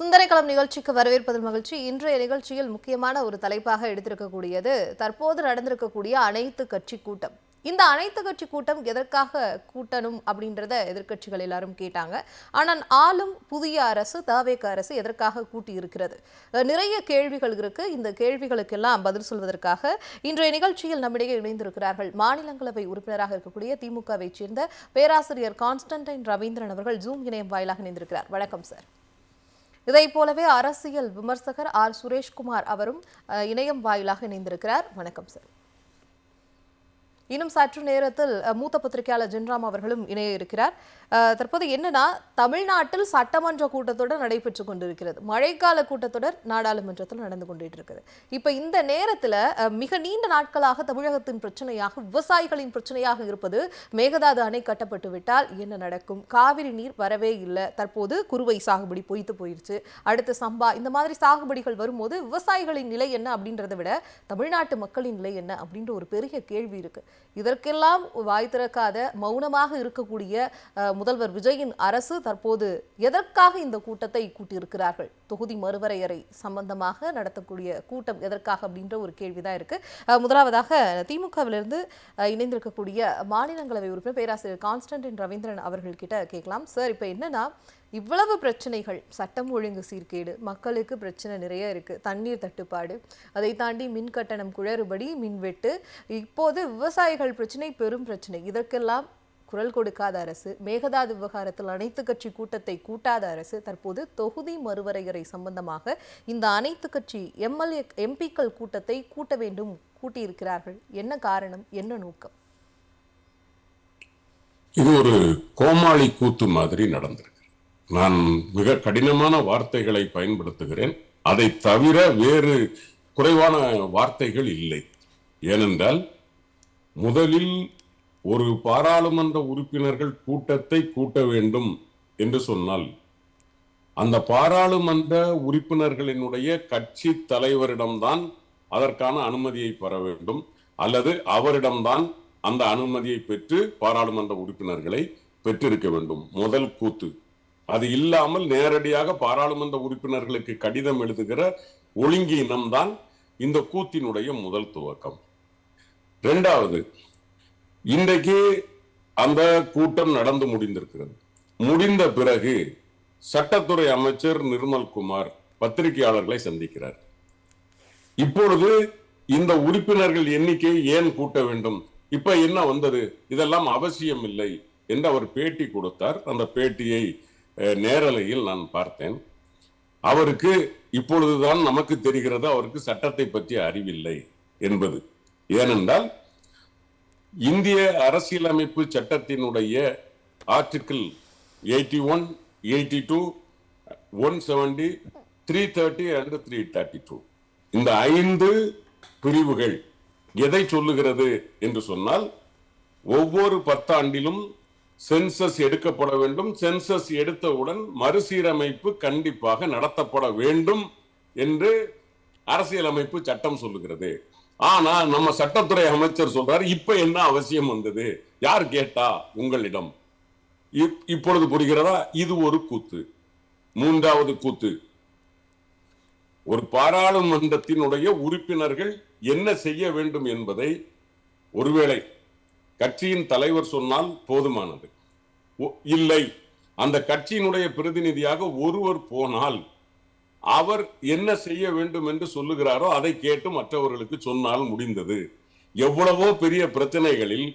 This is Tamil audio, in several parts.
சிந்தனைக்களம் நிகழ்ச்சிக்கு வரவேற்பதில் மகிழ்ச்சி. இன்றைய நிகழ்ச்சியில் முக்கியமான ஒரு தலைப்பாக எடுத்திருக்கக்கூடியது தற்போது நடந்திருக்கக்கூடிய அனைத்து கட்சி கூட்டம். இந்த அனைத்து கட்சி கூட்டம் எதற்காக கூட்டணும் அப்படின்றத எதிர்க்கட்சிகள் எல்லாரும் கேட்டாங்க. ஆனால் ஆளும் புதிய அரசு தவேக அரசு எதற்காக கூட்டி இருக்கிறது? நிறைய கேள்விகள் இருக்கு. இந்த கேள்விகளுக்கெல்லாம் பதில் சொல்வதற்காக இன்றைய நிகழ்ச்சியில் நம்மிடையே இணைந்திருக்கிறார்கள் மாநிலங்களவை உறுப்பினராக இருக்கக்கூடிய திமுகவை சேர்ந்த பேராசிரியர் கான்ஸ்டன்டைன் ரவீந்திரன் அவர்கள் ஜூம் இணையம் வாயிலாக இணைந்திருக்கிறார். வணக்கம் சார். இதை போலவே அரசியல் விமர்சகர் ஆர் சுரேஷ்குமார் அவரும் இணையம் வாயிலாக இணைந்திருக்கிறார். வணக்கம் சார். இன்னும் சற்று நேரத்தில் மூத்த பத்திரிகையாளர் ஜென்ராம் அவர்களும் இணைய இருக்கிறார். தற்போது என்னன்னா, தமிழ்நாட்டில் சட்டமன்ற கூட்டத்தொடர் நடைபெற்று கொண்டிருக்கிறது. மழைக்கால கூட்டத்தொடர் நாடாளுமன்றத்தில் நடந்து கொண்டிட்டு இருக்குது. இப்ப இந்த நேரத்துல மிக நீண்ட நாட்களாக தமிழகத்தின் பிரச்சனையாக விவசாயிகளின் பிரச்சனையாக இருப்பது மேகதாது அணை கட்டப்பட்டு விட்டால் என்ன நடக்கும்? காவிரி நீர் வரவே இல்லை. தற்போது குறுவை சாகுபடி பொய்த்து போயிருச்சு. அடுத்து சம்பா, இந்த மாதிரி சாகுபடிகள் வரும்போது விவசாயிகளின் நிலை என்ன அப்படின்றத விட தமிழ்நாட்டு மக்களின் நிலை என்ன அப்படின்ற ஒரு பெரிய கேள்வி இருக்கு. இதற்கெல்லாம் வாய் திறக்காத மௌனமாக இருக்கக்கூடிய முதல்வர் விஜயின் அரசு தற்போது எதற்காக இந்த கூட்டத்தை கூட்டியிருக்கிறார்கள்? தொகுதி மறுவரையறை சம்பந்தமாக நடத்தக்கூடிய கூட்டம் எதற்காக அப்படின்ற ஒரு கேள்விதான் இருக்கு. முதலாவதாக திமுகவிலிருந்து இணைந்திருக்கக்கூடிய மாநிலங்களவை உறுப்பினர் பேராசிரியர் கான்ஸ்டன்டைன் ரவீந்திரன் அவர்கள் கிட்ட கேட்கலாம். சார், இப்ப என்னன்னா, இவ்வளவு பிரச்சனைகள், சட்டம் ஒழுங்கு சீர்கேடு, மக்களுக்கு பிரச்சனை நிறைய இருக்கு, தண்ணீர் தட்டுப்பாடு, அதை தாண்டி மின் கட்டணம் குளறுபடி, மின்வெட்டு, இப்போது விவசாயிகள் பிரச்சனை பெரும் பிரச்சனை. இதற்கெல்லாம் குரல் கொடுக்காத அரசு, மேகதாது விவகாரத்தில் அனைத்து கட்சி கூட்டத்தை கூட்டாத அரசு, தற்போது தொகுதி மறுவரையறை சம்பந்தமாக இந்த அனைத்து கட்சி எம்பிக்கள் கூட்டத்தை கூட்ட வேண்டும் கூட்டியிருக்கிறார்கள். என்ன காரணம், என்ன நோக்கம்? இது ஒரு கோமாளி கூத்து மாதிரி நடந்திருக்கு. நான் மிக கடினமான வார்த்தைகளை பயன்படுத்துகிறேன். அதை தவிர வேறு குறைவான வார்த்தைகள் இல்லை. ஏனென்றால், முதலில் ஒரு பாராளுமன்ற உறுப்பினர்கள் கூட்டத்தை கூட்ட வேண்டும் என்று சொன்னால், அந்த பாராளுமன்ற உறுப்பினர்களினுடைய கட்சி தலைவரிடம்தான் அதற்கான அனுமதியை பெற வேண்டும், அல்லது அவரிடம்தான் அந்த அனுமதியை பெற்று பாராளுமன்ற உறுப்பினர்களை பெற்றிருக்க வேண்டும். முதல் கூத்து. அது இல்லாமல் நேரடியாக பாராளுமன்ற உறுப்பினர்களுக்கு கடிதம் எழுதுகிற ஒழுங்கீனம்தான் இந்த கூத்தினுடைய முதல் துவக்கம். இரண்டாவது, இன்றைக்கு அந்த கூட்டம் நடந்து முடிந்திருக்கிறது. முடிந்த பிறகு சட்டத்துறை அமைச்சர் நிர்மல்குமார் பத்திரிகையாளர்களை சந்திக்கிறார். இப்பொழுது இந்த உறுப்பினர்கள் எண்ணிக்கையை ஏன் கூட்ட வேண்டும், இப்ப என்ன வந்தது, இதெல்லாம் அவசியம் இல்லை என்று அவர் பேட்டி கொடுத்தார். அந்த பேட்டியை நேரலையில் நான் பார்த்தேன். அவருக்கு இப்பொழுதுதான் நமக்கு தெரிகிறது அவருக்கு சட்டத்தை பற்றி அறிவில்லை என்பது. ஏனென்றால், இந்திய அரசியலமைப்பு சட்டத்தினுடைய ஆர்டிகிள் 81, 82, 170, 330 and 332 இந்த 5 பிரிவுகள் எதை சொல்லுகிறது என்று சொன்னால், ஒவ்வொரு 10 ஆண்டிலும் சென்சஸ் எடுக்கப்பட வேண்டும். சென்சஸ் எடுத்தவுடன் மறுசீரமைப்பு கண்டிப்பாக நடத்தப்பட வேண்டும் என்று அரசியலமைப்பு சட்டம் சொல்லுகிறது. ஆனா நம்ம சட்டத்துறை அமைச்சர் சொல்றாரு, இப்ப என்ன அவசியம் வந்தது, யார் கேட்டா உங்களிடம்? இப்பொழுது புரிகிறதா? இது ஒரு கூத்து. மூன்றாவது கூத்து, ஒரு பாராளுமன்றத்தினுடைய உறுப்பினர்கள் என்ன செய்ய வேண்டும் என்பதை ஒருவேளை கட்சியின் தலைவர் சொன்னால் போதுமானது. இல்லை, அந்த கட்சியினுடைய பிரதிநிதியாக ஒருவர் போனால் அவர் என்ன செய்ய வேண்டும் என்று சொல்லுகிறாரோ அதை கேட்டு மற்றவர்களுக்கு சொன்னால் முடிந்தது. எவ்வளவோ பெரிய பிரச்சனைகளில்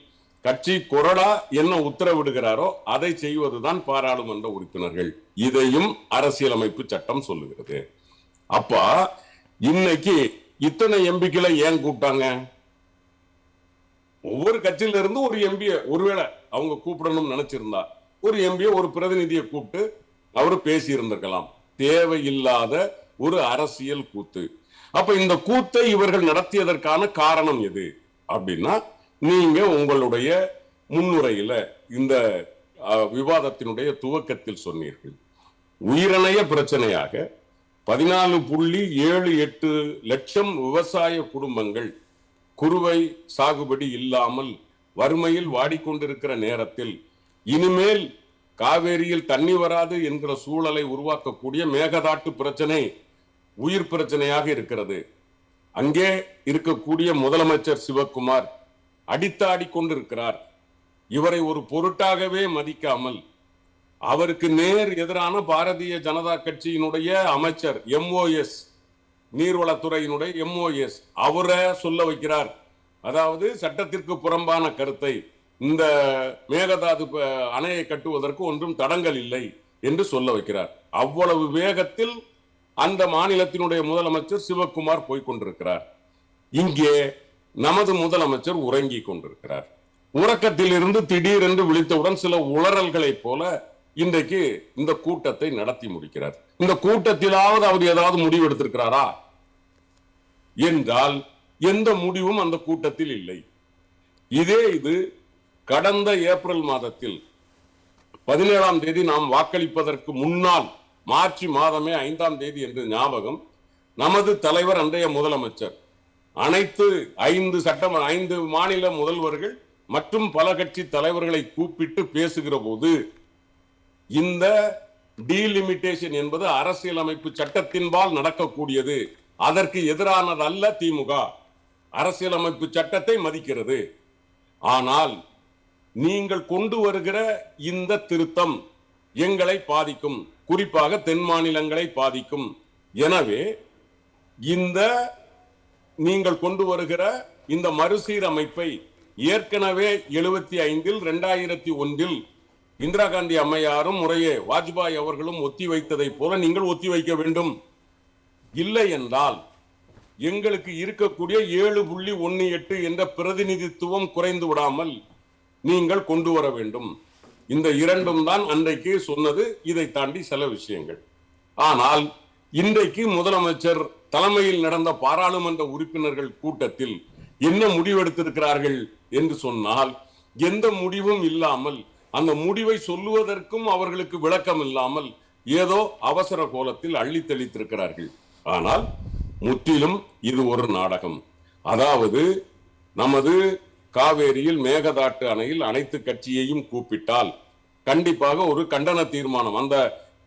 கட்சி கொறடா என்ன உத்தரவிடுகிறாரோ அதை செய்வதுதான் பாராளுமன்ற உறுப்பினர்கள். இதையும் அரசியலமைப்பு சட்டம் சொல்லுகிறது. அப்பா, இன்னைக்கு இத்தனை எம்பிக்களை ஏன் கூப்பிட்டாங்க? ஒவ்வொரு கட்சியில இருந்து ஒரு எம்பியை ஒருவேளை அவங்க கூப்பிடணும்னு நினைச்சிருந்தா ஒரு எம்பியை, ஒரு பிரதிநிதியை கூப்பிட்டு அவரு பேசி இருந்திருக்கலாம். தேவையில்லாத ஒரு அரசியல் கூத்து. அப்ப இந்த கூத்தை இவர்கள் நடத்தியதற்கான காரணம் எது அப்படின்னா, நீங்க உங்களுடைய முன்னுரையில இந்த விவாதத்தினுடைய துவக்கத்தில் சொன்னீர்கள், உயிரிணைய பிரச்சனையாக 14.78 லட்சம் விவசாய குடும்பங்கள் குறுவை சாகுபடி இல்லாமல் வறுமையில் வாடிக்கொண்டிருக்கிற நேரத்தில் இனிமேல் காவேரியில் தண்ணி வராது என்கிற சூழலை உருவாக்கக்கூடிய மேகதாட்டு பிரச்சனை உயிர் பிரச்சனையாக இருக்கிறது. அங்கே இருக்கக்கூடிய முதலமைச்சர் சிவக்குமார் அடித்தாடி கொண்டிருக்கிறார். இவரை ஒரு பொருட்டாகவே மதிக்காமல் அவருக்கு நேர் எதிரான பாரதிய ஜனதா கட்சியினுடைய அமைச்சர் MOS, நீர்வளத்துறையினுடைய MOS, அவரை சொல்ல வைக்கிறார். அதாவது சட்டத்திற்கு புறம்பான கருத்தை, இந்த மேகதாது அணையை கட்டுவதற்கு ஒன்றும் தடங்கல் இல்லை என்று சொல்ல வைக்கிறார். அவ்வளவு வேகத்தில் அந்த மாநிலத்தினுடைய முதலமைச்சர் சிவக்குமார் போய்கொண்டிருக்கிறார். இங்கே நமது முதலமைச்சர் உறங்கி கொண்டிருக்கிறார். உறக்கத்தில் இருந்து திடீரென்று விழித்தவுடன் சில உளறல்களை போல இன்றைக்கு இந்த கூட்டத்தை நடத்தி முடிக்கிறார். இந்த கூட்டத்திலாவது அவர் ஏதாவது முடிவு எடுத்திருக்கிறாரா என்றால் எந்த முடிவும் அந்த கூட்டத்தில் இல்லை. இது கடந்த ஏப்ரல் மாதத்தில் 17ஆம் தேதி நாம் வாக்களிப்பதற்கு முன்னால், மார்ச் மாதமே 5ஆம் தேதி என்று ஞாபகம், நமது தலைவர் அன்றைய முதலமைச்சர் அனைத்து 5 மாநில முதல்வர்கள் மற்றும் பல கட்சி தலைவர்களை கூப்பிட்டு பேசுகிற போது, இந்த டீலிமிட்டேஷன் என்பது அரசியலமைப்பு சட்டத்தின்பால் நடக்கக்கூடியது, அதற்கு எதிரானது அல்ல. திமுக அரசியலமைப்பு சட்டத்தை மதிக்கிறது. ஆனால் நீங்கள் கொண்டு வருகிற இந்த திருத்தம் எங்களை பாதிக்கும், குறிப்பாக தென் மாநிலங்களை பாதிக்கும். எனவே இந்த நீங்கள் கொண்டு வருகிற இந்த மறுசீரமைப்பை ஏற்கனவே 75-ல் 2001-ல் இந்திரா காந்தி அம்மையாரும் முறையே வாஜ்பாய் அவர்களும் ஒத்தி வைத்ததை போல நீங்கள் ஒத்தி வைக்க வேண்டும். இல்லை என்றால் எங்களுக்கு இருக்கக்கூடிய 7.18 என்ற பிரதிநிதித்துவம் குறைந்து விடாமல் நீங்கள் கொண்டு வர வேண்டும். இந்த இரண்டும் தான் அன்றைக்கு சொன்னது. இதை தாண்டி சில விஷயங்கள். ஆனால் இன்றைக்கு முதலமைச்சர் தலைமையில் நடந்த பாராளுமன்ற உறுப்பினர்கள் கூட்டத்தில் என்ன முடிவெடுத்திருக்கிறார்கள் என்று சொன்னால், எந்த முடிவும் இல்லாமல், அந்த முடிவை சொல்லுவதற்கும் அவர்களுக்கு விளக்கம் இல்லாமல் ஏதோ அவசர கோலத்தில் அள்ளி தெளித்திருக்கிறார்கள். ஆனால் முற்றிலும் இது ஒரு நாடகம். அதாவது நமது காவேரியில் மேகதாட்டு அணையில் அனைத்து கட்சியையும் கூப்பிட்டால் கண்டிப்பாக ஒரு கண்டன தீர்மானம், அந்த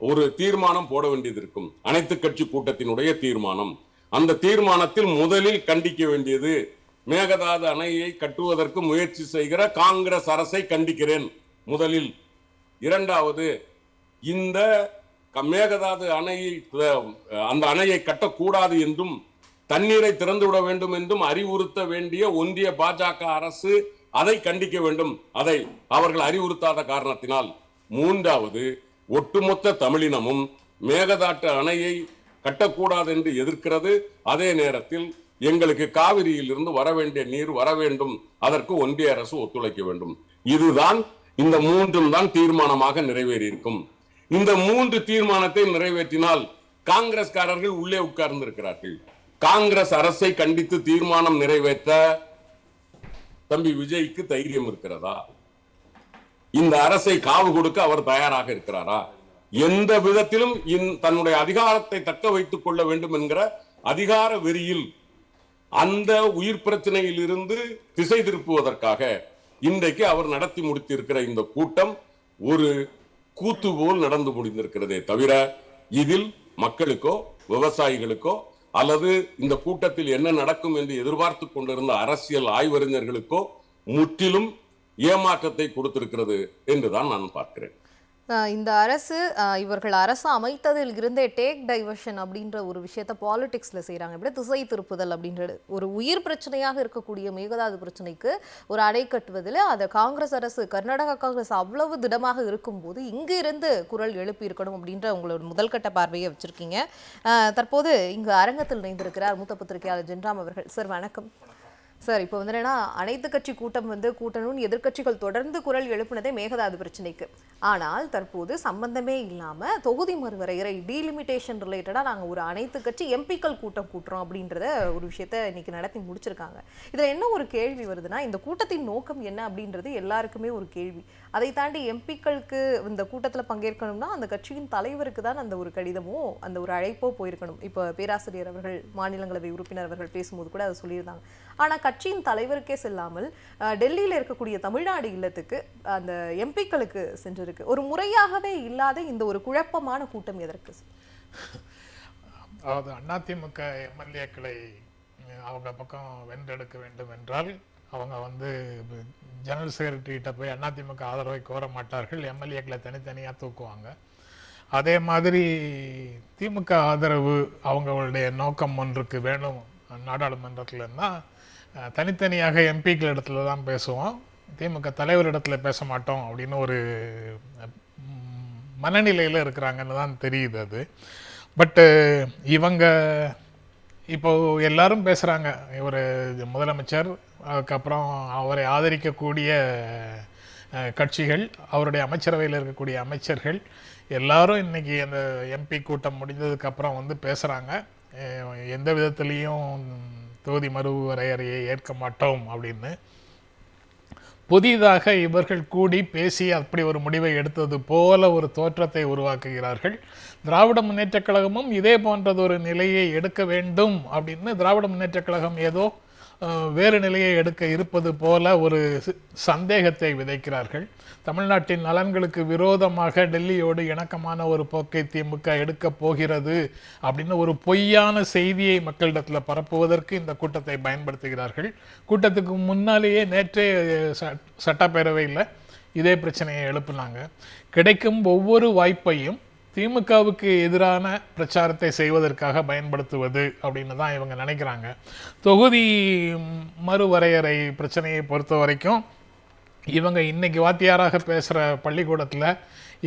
ஒரு தீர்மானம் போட வேண்டியது இருக்கும். அனைத்து கட்சி கூட்டத்தினுடைய தீர்மானம். அந்த தீர்மானத்தில் முதலில் கண்டிக்க வேண்டியது, மேகதாது அணையை கட்டுவதற்கு முயற்சி செய்கிற காங்கிரஸ் அரசை கண்டிக்கிறேன் முதலில். இரண்டாவது, இந்த மேகதாது அணையை, அந்த அணையை கட்டக்கூடாது என்றும் தண்ணீரை திறந்து விட வேண்டும் என்றும் அறிவுறுத்த வேண்டிய ஒன்றிய பாஜக அரசு அதை கண்டிக்க வேண்டும், அதை அவர்கள் அறிவுறுத்தாத காரணத்தினால். மூன்றாவது, ஒட்டுமொத்த தமிழினமும் மேகதாட்டு அணையை கட்டக்கூடாது என்று எதிர்க்கிறது. அதே நேரத்தில் எங்களுக்கு காவிரியில் இருந்து வர வேண்டிய நீர் வர வேண்டும், அதற்கு ஒன்றிய அரசு ஒத்துழைக்க வேண்டும். இதுதான், இந்த மூன்றும் தான் தீர்மானமாக நிறைவேறியிருக்கும். இந்த 3 தீர்மானத்தை நிறைவேற்றினால் காங்கிரஸ்காரர்கள் உள்ளே உட்கார்ந்து இருக்கிறார்கள். காங்கிரஸ் அரசை கண்டித்து தீர்மானம் நிறைவேற்ற தம்பி விஜய்க்கு தைரியம் இருக்கிறதா? இந்த அரசை காவு கொடுக்க அவர் தயாராக இருக்கிறாரா? எந்த விதத்திலும் தன்னுடைய அதிகாரத்தை தக்க வைத்துக் கொள்ள வேண்டும் என்கிற அதிகார வெறியில் அந்த உயிர் பிரச்சனையில் இருந்து திசை திருப்புவதற்காக இன்றைக்கு அவர் நடத்தி முடித்திருக்கிற இந்த கூட்டம் ஒரு கூத்து போல் நடந்து முடிந்திருக்கிறதே தவிர, இதில் மக்களுக்கோ விவசாயிகளுக்கோ அல்லது இந்த கூட்டத்தில் என்ன நடக்கும் என்று எதிர்பார்த்து கொண்டிருந்த அரசியல் ஆய்வறிஞர்களுக்கோ முற்றிலும் ஏமாற்றத்தை கொடுத்திருக்கிறது என்றுதான் நான் பார்க்கிறேன். இந்த அரசு இவர்கள் அரசு அமைத்ததில் இருந்தே டேக் டைவர்ஷன் அப்படின்ற ஒரு விஷயத்த பாலிடிக்ஸ்ல செய்யறாங்க. இப்படி திசை திருப்புதல் அப்படின்றது ஒரு உயிர் பிரச்சனையாக இருக்கக்கூடிய மேகதாது பிரச்சனைக்கு ஒரு அணை கட்டுவதில் அந்த காங்கிரஸ் அரசு, கர்நாடகா காங்கிரஸ் அவ்வளவு திடமாக இருக்கும்போது இங்கு இருந்து குரல் எழுப்பி இருக்கணும் அப்படின்ற உங்களோட முதல் கட்ட பார்வையை வச்சிருக்கீங்க. தற்போது இங்கு அரங்கத்தில் இணைந்திருக்கிறார் மூத்த பத்திரிகையாளர் ஜென்ராம் அவர்கள். சார் வணக்கம். சார், இப்போ வந்து என்னன்னா, அனைத்து கட்சி கூட்டம் கூட்டணும்னு எதிர்க்கட்சிகள் தொடர்ந்து குரல் எழுப்பினதே மேகதாது பிரச்சனைக்கு. ஆனால் தற்போது சம்பந்தமே இல்லாம தொகுதி மறுவரையறை, டீலிமிட்டேஷன் ரிலேட்டடா நாங்க ஒரு அனைத்து கட்சி எம்பிக்கள் கூட்டம் கூட்டுறோம் அப்படின்றத ஒரு விஷயத்த இன்னைக்கு நடத்தி முடிச்சிருக்காங்க. இதுல என்ன ஒரு கேள்வி வருதுன்னா, இந்த கூட்டத்தின் நோக்கம் என்ன அப்படின்றது எல்லாருக்குமே ஒரு கேள்வி. அதை தாண்டி எம்பிக்களுக்கு இந்த கூட்டத்தில் பங்கேற்கணும்னா அந்த கட்சியின் தலைவருக்கு தான் அந்த ஒரு கடிதமோ அந்த ஒரு அழைப்போ போயிருக்கணும். இப்போ பேராசிரியர் அவர்கள், மாநிலங்களவை உறுப்பினர் அவர்கள் பேசும்போது கூட அதை சொல்லியிருந்தாங்க. ஆனால் கட்சியின் தலைவருக்கே செல்லாமல் டெல்லியில் இருக்கக்கூடிய தமிழ்நாடு இல்லத்துக்கு அந்த எம்பிக்களுக்கு சென்றிருக்கு. ஒரு முறையாகவே இல்லாத இந்த ஒரு குழப்பமான கூட்டம் எதற்கு? அதாவது அதிமுக எம்எல்ஏக்களை அவங்க பக்கம் வென்றெடுக்க வேண்டும் என்றால் அவங்க ஜெனரல் செக்ரட்டரிகிட்ட போய் அதிமுக ஆதரவை கோர மாட்டார்கள், எம்எல்ஏக்களை தனித்தனியாக தூக்குவாங்க. அதே மாதிரி திமுக ஆதரவு அவங்களுடைய நோக்கம் ஒன்றுக்கு வேணும் நாடாளுமன்றத்தில்னா தனித்தனியாக எம்பிக்கள் இடத்துல தான் பேசுவோம், திமுக தலைவர் இடத்துல பேச மாட்டோம் அப்படின்னு ஒரு மனநிலையில் இருக்கிறாங்கன்னு தான் தெரியுது அது. பட்டு இவங்க இப்போ எல்லாரும் பேசுகிறாங்க, ஒரு முதலமைச்சர், அதுக்கப்புறம் அவரை ஆதரிக்கக்கூடிய கட்சிகள், அவருடைய அமைச்சரவையில் இருக்கக்கூடிய அமைச்சர்கள் எல்லாரும் இன்னைக்கு அந்த எம்பி கூட்டம் முடிந்ததுக்கப்புறம் பேசுகிறாங்க, எந்த விதத்துலேயும் தொகுதி மறுவரையறையை ஏற்க மாட்டோம் அப்படின்னு. புதிதாக இவர்கள் கூடி பேசி அப்படி ஒரு முடிவை எடுத்தது போல ஒரு தோற்றத்தை உருவாக்குகிறார்கள். திராவிட முன்னேற்றக் கழகமும் இதே போன்றது ஒரு நிலையை எடுக்க வேண்டும் அப்படின்னு திராவிட முன்னேற்றக் கழகம் ஏதோ வேறு நிலையை எடுக்க இருப்பது போல ஒரு சந்தேகத்தை விதைக்கிறார்கள். தமிழ்நாட்டின் நலன்களுக்கு விரோதமாக டெல்லியோடு இணக்கமான ஒரு போக்கை திமுக எடுக்க போகிறது அப்படின்னு ஒரு பொய்யான செய்தியை மக்களிடத்தில் பரப்புவதற்கு இந்த கூட்டத்தை பயன்படுத்துகிறார்கள். கூட்டத்துக்கு முன்னாலேயே நேற்றே சட்டப்பேரவையில் இதே பிரச்சனையை எழுப்புனாங்க. கிடைக்கும் ஒவ்வொரு வாய்ப்பையும் திமுகவுக்கு எதிரான பிரச்சாரத்தை செய்வதற்காக பயன்படுத்துவது அப்படின்னு தான் இவங்க நினைக்கிறாங்க. தொகுதி மறுவரையறை பிரச்சனையை பொறுத்த வரைக்கும் இவங்க இன்னைக்கு வாத்தியாராக பேசுகிற பள்ளிக்கூடத்தில்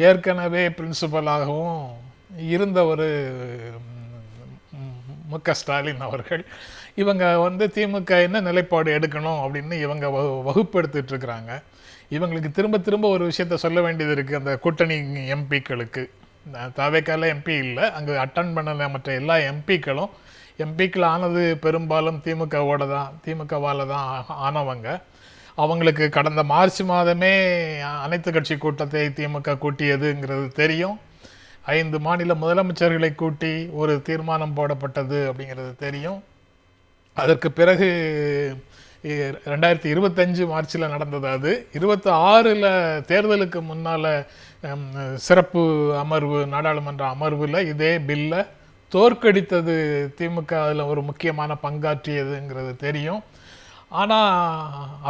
ஏற்கனவே பிரின்சிபலாகவும் இருந்த ஒரு மு.க. ஸ்டாலின் அவர்கள் இவங்க திமுக என்ன நிலைப்பாடு எடுக்கணும் அப்படின்னு இவங்க வகுப்பு எடுத்துட்டு இருக்கிறாங்க. இவங்களுக்கு திரும்ப திரும்ப ஒரு விஷயத்த சொல்ல வேண்டியது இருக்குது. அந்த கூட்டணி எம்பிக்களுக்கு, தாவேக்கால எம்பி இல்லை, அங்கே அட்டன் பண்ண மற்ற எல்லா எம்பிக்கள் ஆனது பெரும்பாலும் திமுகவால் தான் ஆனவங்க. அவங்களுக்கு கடந்த மார்ச் மாதமே அனைத்து கட்சி கூட்டத்தை திமுக கூட்டியதுங்கிறது தெரியும். 5 மாநில முதலமைச்சர்களை கூட்டி ஒரு தீர்மானம் போடப்பட்டது அப்படிங்கிறது தெரியும். அதற்கு பிறகு 2025 மார்ச்சில் நடந்தது. அது 26 தேர்தலுக்கு முன்னால் சிறப்பு அமர்வு, நாடாளுமன்ற அமர்வில் இதே பில்லை தோற்கடித்தது திமுக அதில் ஒரு முக்கியமான பங்காற்றியதுங்கிறது தெரியும். ஆனால்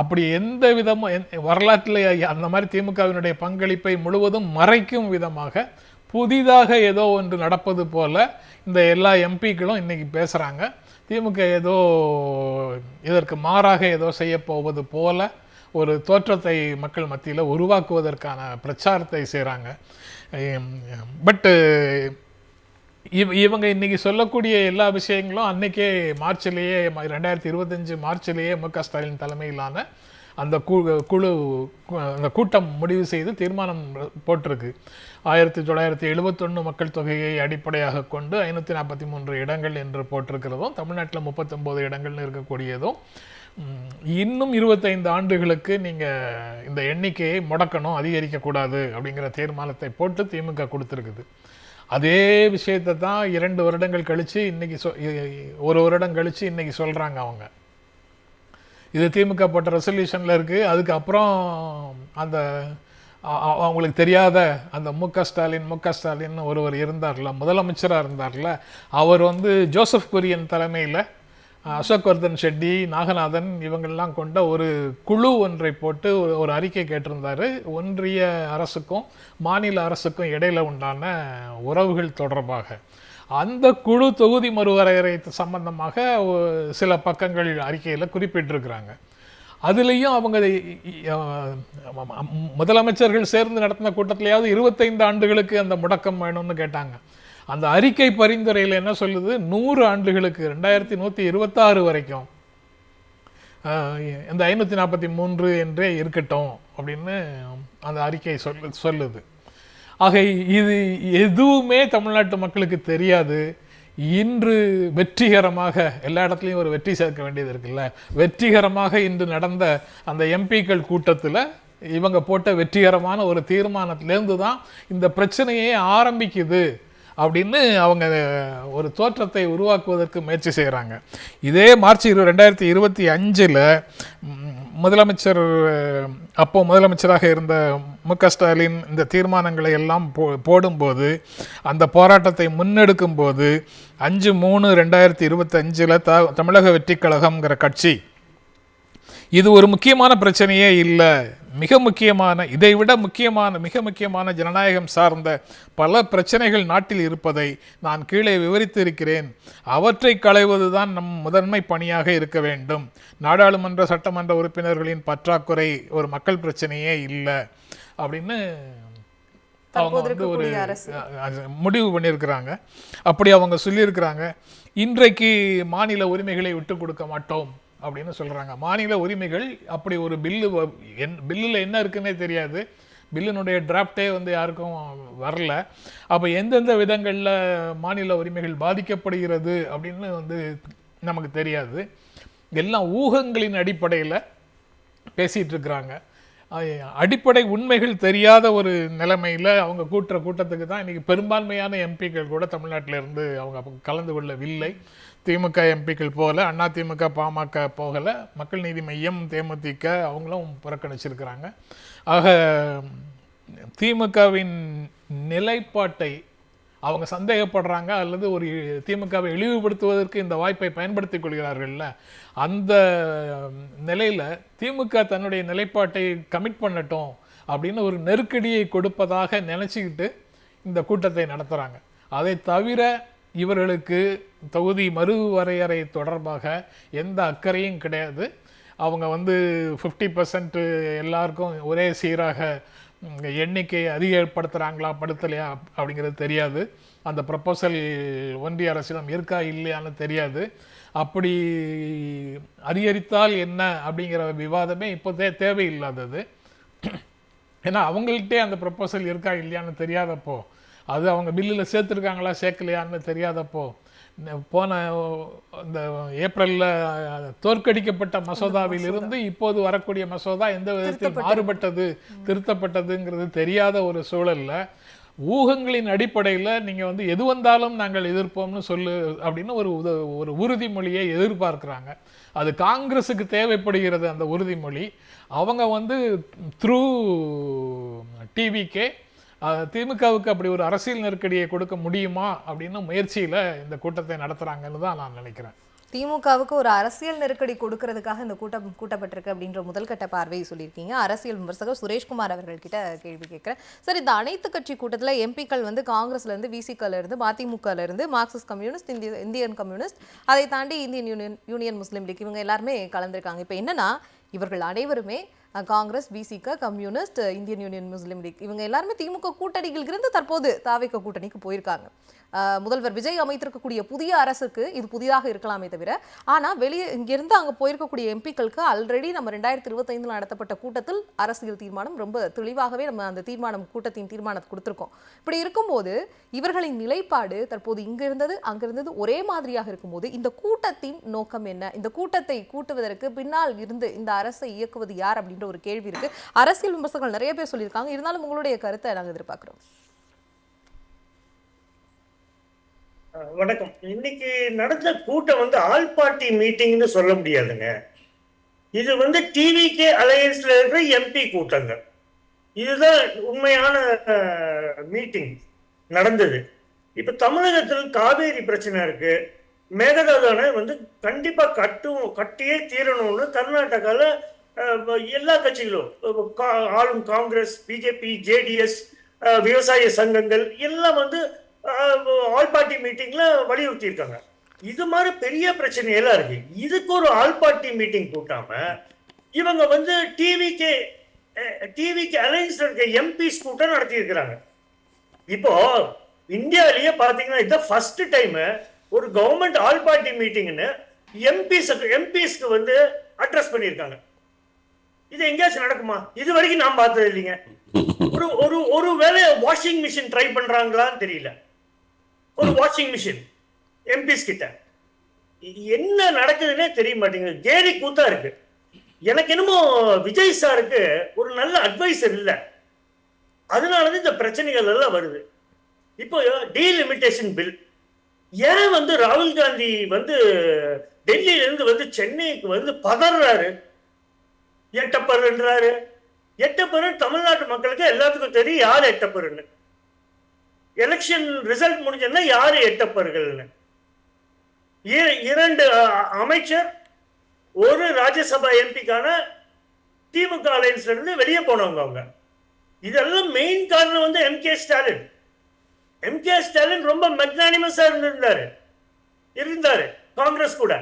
அப்படி எந்த விதமும் வரலாற்றில் அந்த மாதிரி திமுகவினுடைய பங்களிப்பை முழுவதும் மறைக்கும் விதமாக புதிதாக ஏதோ ஒன்று நடப்பது போல இந்த எல்லா எம்பிக்களும் இன்னைக்கு பேசுகிறாங்க. திமுக ஏதோ இதற்கு மாறாக ஏதோ செய்ய போவது போல ஒரு தோற்றத்தை மக்கள் மத்தியில் உருவாக்குவதற்கான பிரச்சாரத்தை செய்கிறாங்க. பட்டு இவங்க இன்னைக்கு சொல்லக்கூடிய எல்லா விஷயங்களும் அன்னைக்கே மார்ச்லேயே 2025 மார்ச்லேயே மு.க. ஸ்டாலின் தலைமையிலான அந்த அந்த கூட்டம் முடிவு செய்து தீர்மானம் போட்டிருக்கு. 1971 மக்கள் தொகையை அடிப்படையாக கொண்டு 543 இடங்கள் என்று போட்டிருக்கிறதும், தமிழ்நாட்டில் 39 இடங்கள்னு இருக்கக்கூடியதும், இன்னும் 25 ஆண்டுகளுக்கு நீங்கள் இந்த எண்ணிக்கையை முடக்கணும், அதிகரிக்கக்கூடாது அப்படிங்கிற தீர்மானத்தை போட்டு திமுக கொடுத்துருக்குது. அதே விஷயத்தை தான் 2 வருடங்கள் கழித்து இன்னைக்கு 1 வருடம் கழித்து இன்னைக்கு சொல்கிறாங்க அவங்க. இது திமுக போட்ட ரெசல்யூஷனில் இருக்குது. அதுக்கப்புறம் அந்த அவங்களுக்கு தெரியாத அந்த மு.க. ஸ்டாலின் ஒருவர் இருந்தார்ல, முதலமைச்சராக இருந்தார்ல, அவர் ஜோசப் குரியன் தலைமையில் அசோக் வர்தன் ஷெட்டி, நாகநாதன் இவங்கெல்லாம் கொண்ட ஒரு குழு ஒன்றை போட்டு ஒரு அறிக்கை கேட்டிருந்தார். ஒன்றிய அரசுக்கும் மாநில அரசுக்கும் இடையில உண்டான உறவுகள் தொடர்பாக. அந்த குழு தொகுதி மறுவரையறை சம்பந்தமாக சில பக்கங்கள் அறிக்கையில் குறிப்பிட்டிருக்கிறாங்க. அதுலேயும் அவங்க முதலமைச்சர்கள் சேர்ந்து நடத்தின கூட்டத்திலேயாவது 25 ஆண்டுகளுக்கு அந்த முடக்கம் வேணும்னு கேட்டாங்க. அந்த அறிக்கை பரிந்துரையில் என்ன சொல்லுது, 100 ஆண்டுகளுக்கு 2126 வரைக்கும் இந்த 543 என்றே இருக்கட்டும் அப்படின்னு அந்த அறிக்கை சொல்லுது. ஆக இது எதுவுமே தமிழ்நாட்டு மக்களுக்கு தெரியாது. இன்று வெற்றிகரமாக எல்லா இடத்துலையும் ஒரு வெற்றி சேர்க்க வேண்டியது இருக்குல்ல, வெற்றிகரமாக இன்று நடந்த அந்த எம்பிக்கள் கூட்டத்தில் இவங்க போட்ட வெற்றிகரமான ஒரு தீர்மானத்திலேருந்து தான் இந்த பிரச்சனையே ஆரம்பிக்குது அப்படின்னு அவங்க ஒரு தோற்றத்தை உருவாக்குவதற்கு முயற்சி செய்கிறாங்க. இதே மார்ச் 2025 முதலமைச்சர் அப்போ முதலமைச்சராக இருந்த மு.க. ஸ்டாலின் இந்த தீர்மானங்களை எல்லாம் போடும்போது, அந்த போராட்டத்தை முன்னெடுக்கும் போது 5/3/2025 தமிழக வெற்றி கழகம்ங்கிற கட்சி இது ஒரு முக்கியமான பிரச்சனையே இல்லை, மிக முக்கியமான, இதைவிட மிக முக்கியமான ஜனநாயகம் சார்ந்த பல பிரச்சனைகள் நாட்டில் இருப்பதை நான் கீழே விவரித்து இருக்கிறேன், அவற்றை களைவதுதான் நம் முதன்மை பணியாக இருக்க வேண்டும், நாடாளுமன்ற சட்டமன்ற உறுப்பினர்களின் பற்றாக்குறை ஒரு மக்கள் பிரச்சனையே இல்லை அப்படின்னு அவங்க வந்து ஒரு முடிவு பண்ணியிருக்கிறாங்க. அப்படி அவங்க சொல்லியிருக்கிறாங்க. இன்றைக்கு மாநில உரிமைகளை விட்டு கொடுக்க மாட்டோம் அப்படின்னு சொல்கிறாங்க. மாநில உரிமைகள் அப்படி ஒரு பில்லில் என்ன இருக்குன்னே தெரியாது, பில்லினுடைய டிராஃப்டே வந்து யாருக்கும் வரல. அப்போ எந்தெந்த விதங்களில் மாநில உரிமைகள் பாதிக்கப்படுகிறது அப்படின்னு வந்து நமக்கு தெரியாது. எல்லாம் ஊகங்களின் அடிப்படையில் பேசிகிட்டு இருக்கிறாங்க. அடிப்படை உண்மைகள் தெரியாத ஒரு நிலைமையில் அவங்க கூட்டத்துக்கு தான் இன்றைக்கி பெரும்பான்மையான எம்பிக்கள் கூட தமிழ்நாட்டில் இருந்து அவங்க கலந்து கொள்ளவில்லை. திமுக எம்பிக்கள் போகலை, அதிமுக பாமக போகலை, மக்கள் நீதி மையம் தேமுதிக அவங்களும் புறக்கணிச்சிருக்கிறாங்க. ஆக திமுகவின் நிலைப்பாட்டை அவங்க சந்தேகப்படுறாங்க, அல்லது ஒரு திமுகவை இழிவுபடுத்துவதற்கு இந்த வாய்ப்பை பயன்படுத்தி கொள்கிறார்கள்ல, அந்த நிலையில் திமுக தன்னுடைய நிலைப்பாட்டை கமிட் பண்ணட்டும் அப்படின்னு ஒரு நெருக்கடியை கொடுப்பதாக நினச்சிக்கிட்டு இந்த கூட்டத்தை நடத்துகிறாங்க. அதை தவிர இவர்களுக்கு தொகுதி மறுவரையறை தொடர்பாக எந்த அக்கறையும் கிடையாது. அவங்க வந்து 50% எல்லாருக்கும் ஒரே சீராக எண்ணிக்கையை அதிகப்படுத்துகிறாங்களா படுத்தலையா அப்படிங்கிறது தெரியாது. அந்த ப்ரப்போசல் ஒன்றிய அரசிடம் இருக்கா இல்லையான்னு தெரியாது. அப்படி அதிகரித்தால் என்ன அப்படிங்கிற விவாதமே இப்போ தேவையில்லாதது. ஏன்னா அவங்கள்ட்டே அந்த ப்ரப்போசல் இருக்கா இல்லையான்னு தெரியாதப்போ, அது அவங்க பில்லில் சேர்த்துருக்காங்களா சேர்க்கலையான்னு தெரியாதப்போ, போன இந்த ஏப்ரலில் தோற்கடிக்கப்பட்ட மசோதாவிலிருந்து இப்போது வரக்கூடிய மசோதா எந்த விதத்தில் மாறுபட்டது திருத்தப்பட்டதுங்கிறது தெரியாத ஒரு சூழலில் ஊகங்களின் அடிப்படையில் நீங்கள் வந்து எது வந்தாலும் நாங்கள் எதிர்ப்போம்னு அப்படின்னு ஒரு உறுதிமொழியை எதிர்பார்க்குறாங்க. அது காங்கிரஸுக்கு தேவைப்படுகிறது அந்த உறுதிமொழி. அவங்க வந்து த்ரூ டிவிக்கே திமுகவுக்கு அப்படி ஒரு அரசியல் நெருக்கடியை கொடுக்க முடியுமா அப்படின்னு முயற்சியில் இந்த கூட்டத்தை நடத்துகிறாங்கன்னு தான் நான் நினைக்கிறேன். திமுகவுக்கு ஒரு அரசியல் நெருக்கடி கொடுக்கறதுக்காக இந்த கூட்டப்பட்டிருக்கு அப்படின்ற முதல்கட்ட பார்வையை சொல்லியிருக்கீங்க. அரசியல் விமர்சகர் சுரேஷ்குமார் அவர்கள்கிட்ட கேள்வி கேட்குறேன். சார், இந்த அனைத்து கட்சி கூட்டத்தில் எம்பிக்கள் வந்து காங்கிரஸ்லேருந்து, விசிகலேருந்து, மதிமுகலேருந்து, மார்க்சிஸ்ட் கம்யூனிஸ்ட், இந்தியன் கம்யூனிஸ்ட், அதை தாண்டி இந்தியன் யூனியன் முஸ்லீம் லீக் இவங்க எல்லாருமே கலந்துருக்காங்க. இப்போ என்னன்னா, இவர்கள் அனைவருமே காங்கிரஸ், விசிக, கம்யூனிஸ்ட், இந்தியன் யூனியன் முஸ்லீம் லீக் இவங்க எல்லாருமே திமுக கூட்டணியில் இருந்து தற்போது தாவேக கூட்டணிக்கு போயிருக்காங்க. முதல்வர் விஜய் அமைத்திருக்கக்கூடிய புதிய அரசுக்கு இது புதிதாக இருக்கலாமே தவிர, ஆனால் வெளியே இங்கிருந்து அங்கே போயிருக்கக்கூடிய எம்பிக்களுக்கு ஆல்ரெடி நம்ம 2025 நடத்தப்பட்ட கூட்டத்தில் அரசியல் தீர்மானம் ரொம்ப தெளிவாகவே நம்ம அந்த கூட்டத்தின் தீர்மானத்தை கொடுத்துருக்கோம். இப்படி இருக்கும்போது இவர்களின் நிலைப்பாடு தற்போது இங்கிருந்தது அங்கிருந்தது ஒரே மாதிரியாக இருக்கும்போது இந்த கூட்டத்தின் நோக்கம் என்ன? இந்த கூட்டத்தை கூட்டுவதற்கு பின்னால் இருந்து இந்த அரசை இயக்குவது யார் அப்படின்ற ஒரு கேள்வி இருக்கு. அரசியல் விமர்சகர்கள் நிறைய பேர் சொல்லியிருக்காங்க. இருந்தாலும் உங்களுடைய கருத்தை நாங்கள் எதிர்பார்க்கிறோம். வணக்கம். இன்னைக்கு நடந்த கூட்டம் வந்து ஆல் பார்ட்டி மீட்டிங்னு சொல்ல முடியாதுங்க. இது வந்து டிவிகே அலையன்ஸ்ல இருக்கிற எம்பி கூட்டங்கள். இதுதான் உண்மையான மீட்டிங் நடந்தது. இப்ப தமிழகத்தில் காவேரி பிரச்சனை இருக்கு, மேகதாது வந்து கண்டிப்பா கட்டியே தீரணும்னு கர்நாடகால எல்லா கட்சிகளும், ஆளும் காங்கிரஸ், பிஜேபி, ஜேடிஎஸ், விவசாய சங்கங்கள் எல்லாம் வந்து ஆல் பார்ட்டி மீட்டிங்ல வலியுறுத்தி இருக்காங்க. இது மாதிரி பெரிய பிரச்சனையெல்லாம் இருக்கு. இதுக்கு ஒரு ஆல் பார்ட்டி மீட்டிங் கூட்டாம இவங்க வந்து டிவிக்கு அலைன்ஸ் இருக்க எம்பிஸ் கூட்டம் நடத்தி இருக்கிறாங்க. இப்போ இந்தியாவிலேயே பாத்தீங்கன்னா இதுதான் ஃபர்ஸ்ட் டைம் ஒரு கவர்மெண்ட் ஆல் பார்ட்டி மீட்டிங்னு எம்பிஸ்க்கு வந்து அட்ரஸ் பண்ணியிருக்காங்க. இது எங்கேயாச்சும் நடக்குமா? இது வரைக்கும் நான் பார்த்தது இல்லைங்க. ஒரு வேலை வாஷிங் மிஷின் ட்ரை பண்றாங்களான்னு தெரியல. ஒரு வாஷிங் மிஷின் எம்பிஸ் கிட்ட என்ன நடக்குதுன்னே தெரிய மாட்டேங்குது. கேலி கூத்தா இருக்கு. எனக்கு என்னமோ விஜய் சாருக்கு ஒரு நல்ல அட்வைசர் இல்லை, அதனாலதான் இந்த பிரச்சனைகள் எல்லாம் வருது. இப்போ டீலிமிட்டேஷன் பில் ஏன் வந்து ராகுல் காந்தி வந்து டெல்லியில இருந்து வந்து சென்னைக்கு வந்து பதறாரு, எட்டப்பர்ன்றாரு. எட்டப்பர் தமிழ்நாட்டு மக்களுக்கு எல்லாத்துக்கும் தெரியும் யார் எட்டப்பர்னு. எலெக்ஷன் ரிசல்ட் முடிஞ்சதுன்னா யாரு எட்டப்பர்கள்னு. இரண்டு அமைச்சர், ஒரு ராஜ்யசபா எம்பிக்கான திமுக அலையன்ஸ்ல இருந்து வெளியே போனவங்க அவங்க. இதெல்லாம் மெயின் காரணம் வந்து எம்.கே. ஸ்டாலின். எம்.கே. ஸ்டாலின் ரொம்ப மெக்னானிமஸா இருந்தாரு காங்கிரஸ் கூட.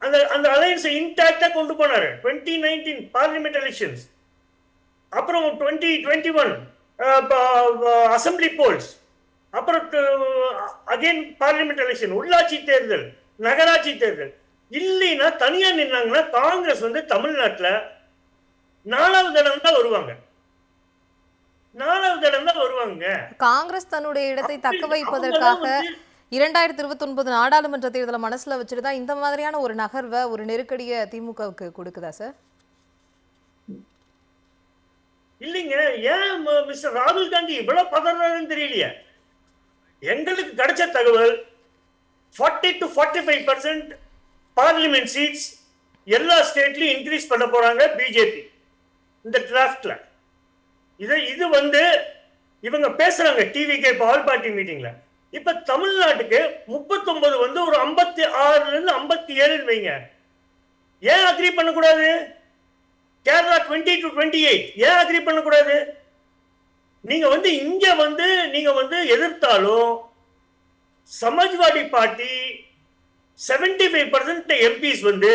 அந்த அந்த அலையன்ஸை இன்டாக்டா கொண்டு போனாரு. 2019 பார்லிமெண்ட் எலெக்ஷன்ஸ், அப்புறம் 2021 அசம்பிளி போல்ஸ், அப்புறம் அகைன் பார்லிமெண்ட் எலெக்ஷன், உள்ளாட்சி தேர்தல், நகராட்சி தேர்தல். இல்லைன்னா தனியா நின்னாங்கன்னா காங்கிரஸ் வந்து தமிழ்நாட்டில் 4வது இடம் தான் வருவாங்க. 4வது இடம் தான் வருவாங்க. காங்கிரஸ் தன்னுடைய இடத்தை தக்க வைப்பதற்காக 2029 நாடாளுமன்ற தேர்தலை மனசுல வச்சுட்டு தான் இந்த மாதிரியான ஒரு நகர்வை, ஒரு நெருக்கடியை திமுகவுக்கு கொடுக்குதா சார்? இல்லைங்க, ஏன் மிஸ்டர் ராகுல் காந்தி இவ்வளவு பதறாருன்னு தெரியலையே. எங்களுக்கு கிடைச்ச தகவல் 40 to 45% பார்லிமெண்ட் சீட்ஸ் எல்லா ஸ்டேட்லயும் இன்க்ரீஸ் பண்ண போறாங்க பிஜேபி இந்த டிராஃப்ட்ல. இது வந்து இவங்க பேசுறாங்க டிவிக்கு இப்ப ஆல் பார்ட்டி மீட்டிங்ல. இப்ப தமிழ்நாட்டுக்கு 39 வந்து ஒரு 56ல இருந்து 57 வைங்க. ஏன் அக்ரி பண்ணக்கூடாது? கேரளா 20 to 28 ஏன் அக்ரி பண்ணக்கூடாது? நீங்க வந்து இங்க வந்து நீங்க வந்து எதிர்த்தாலும் சமாஜ்வாடி பார்ட்டி 75% எம்பிஸ் வந்து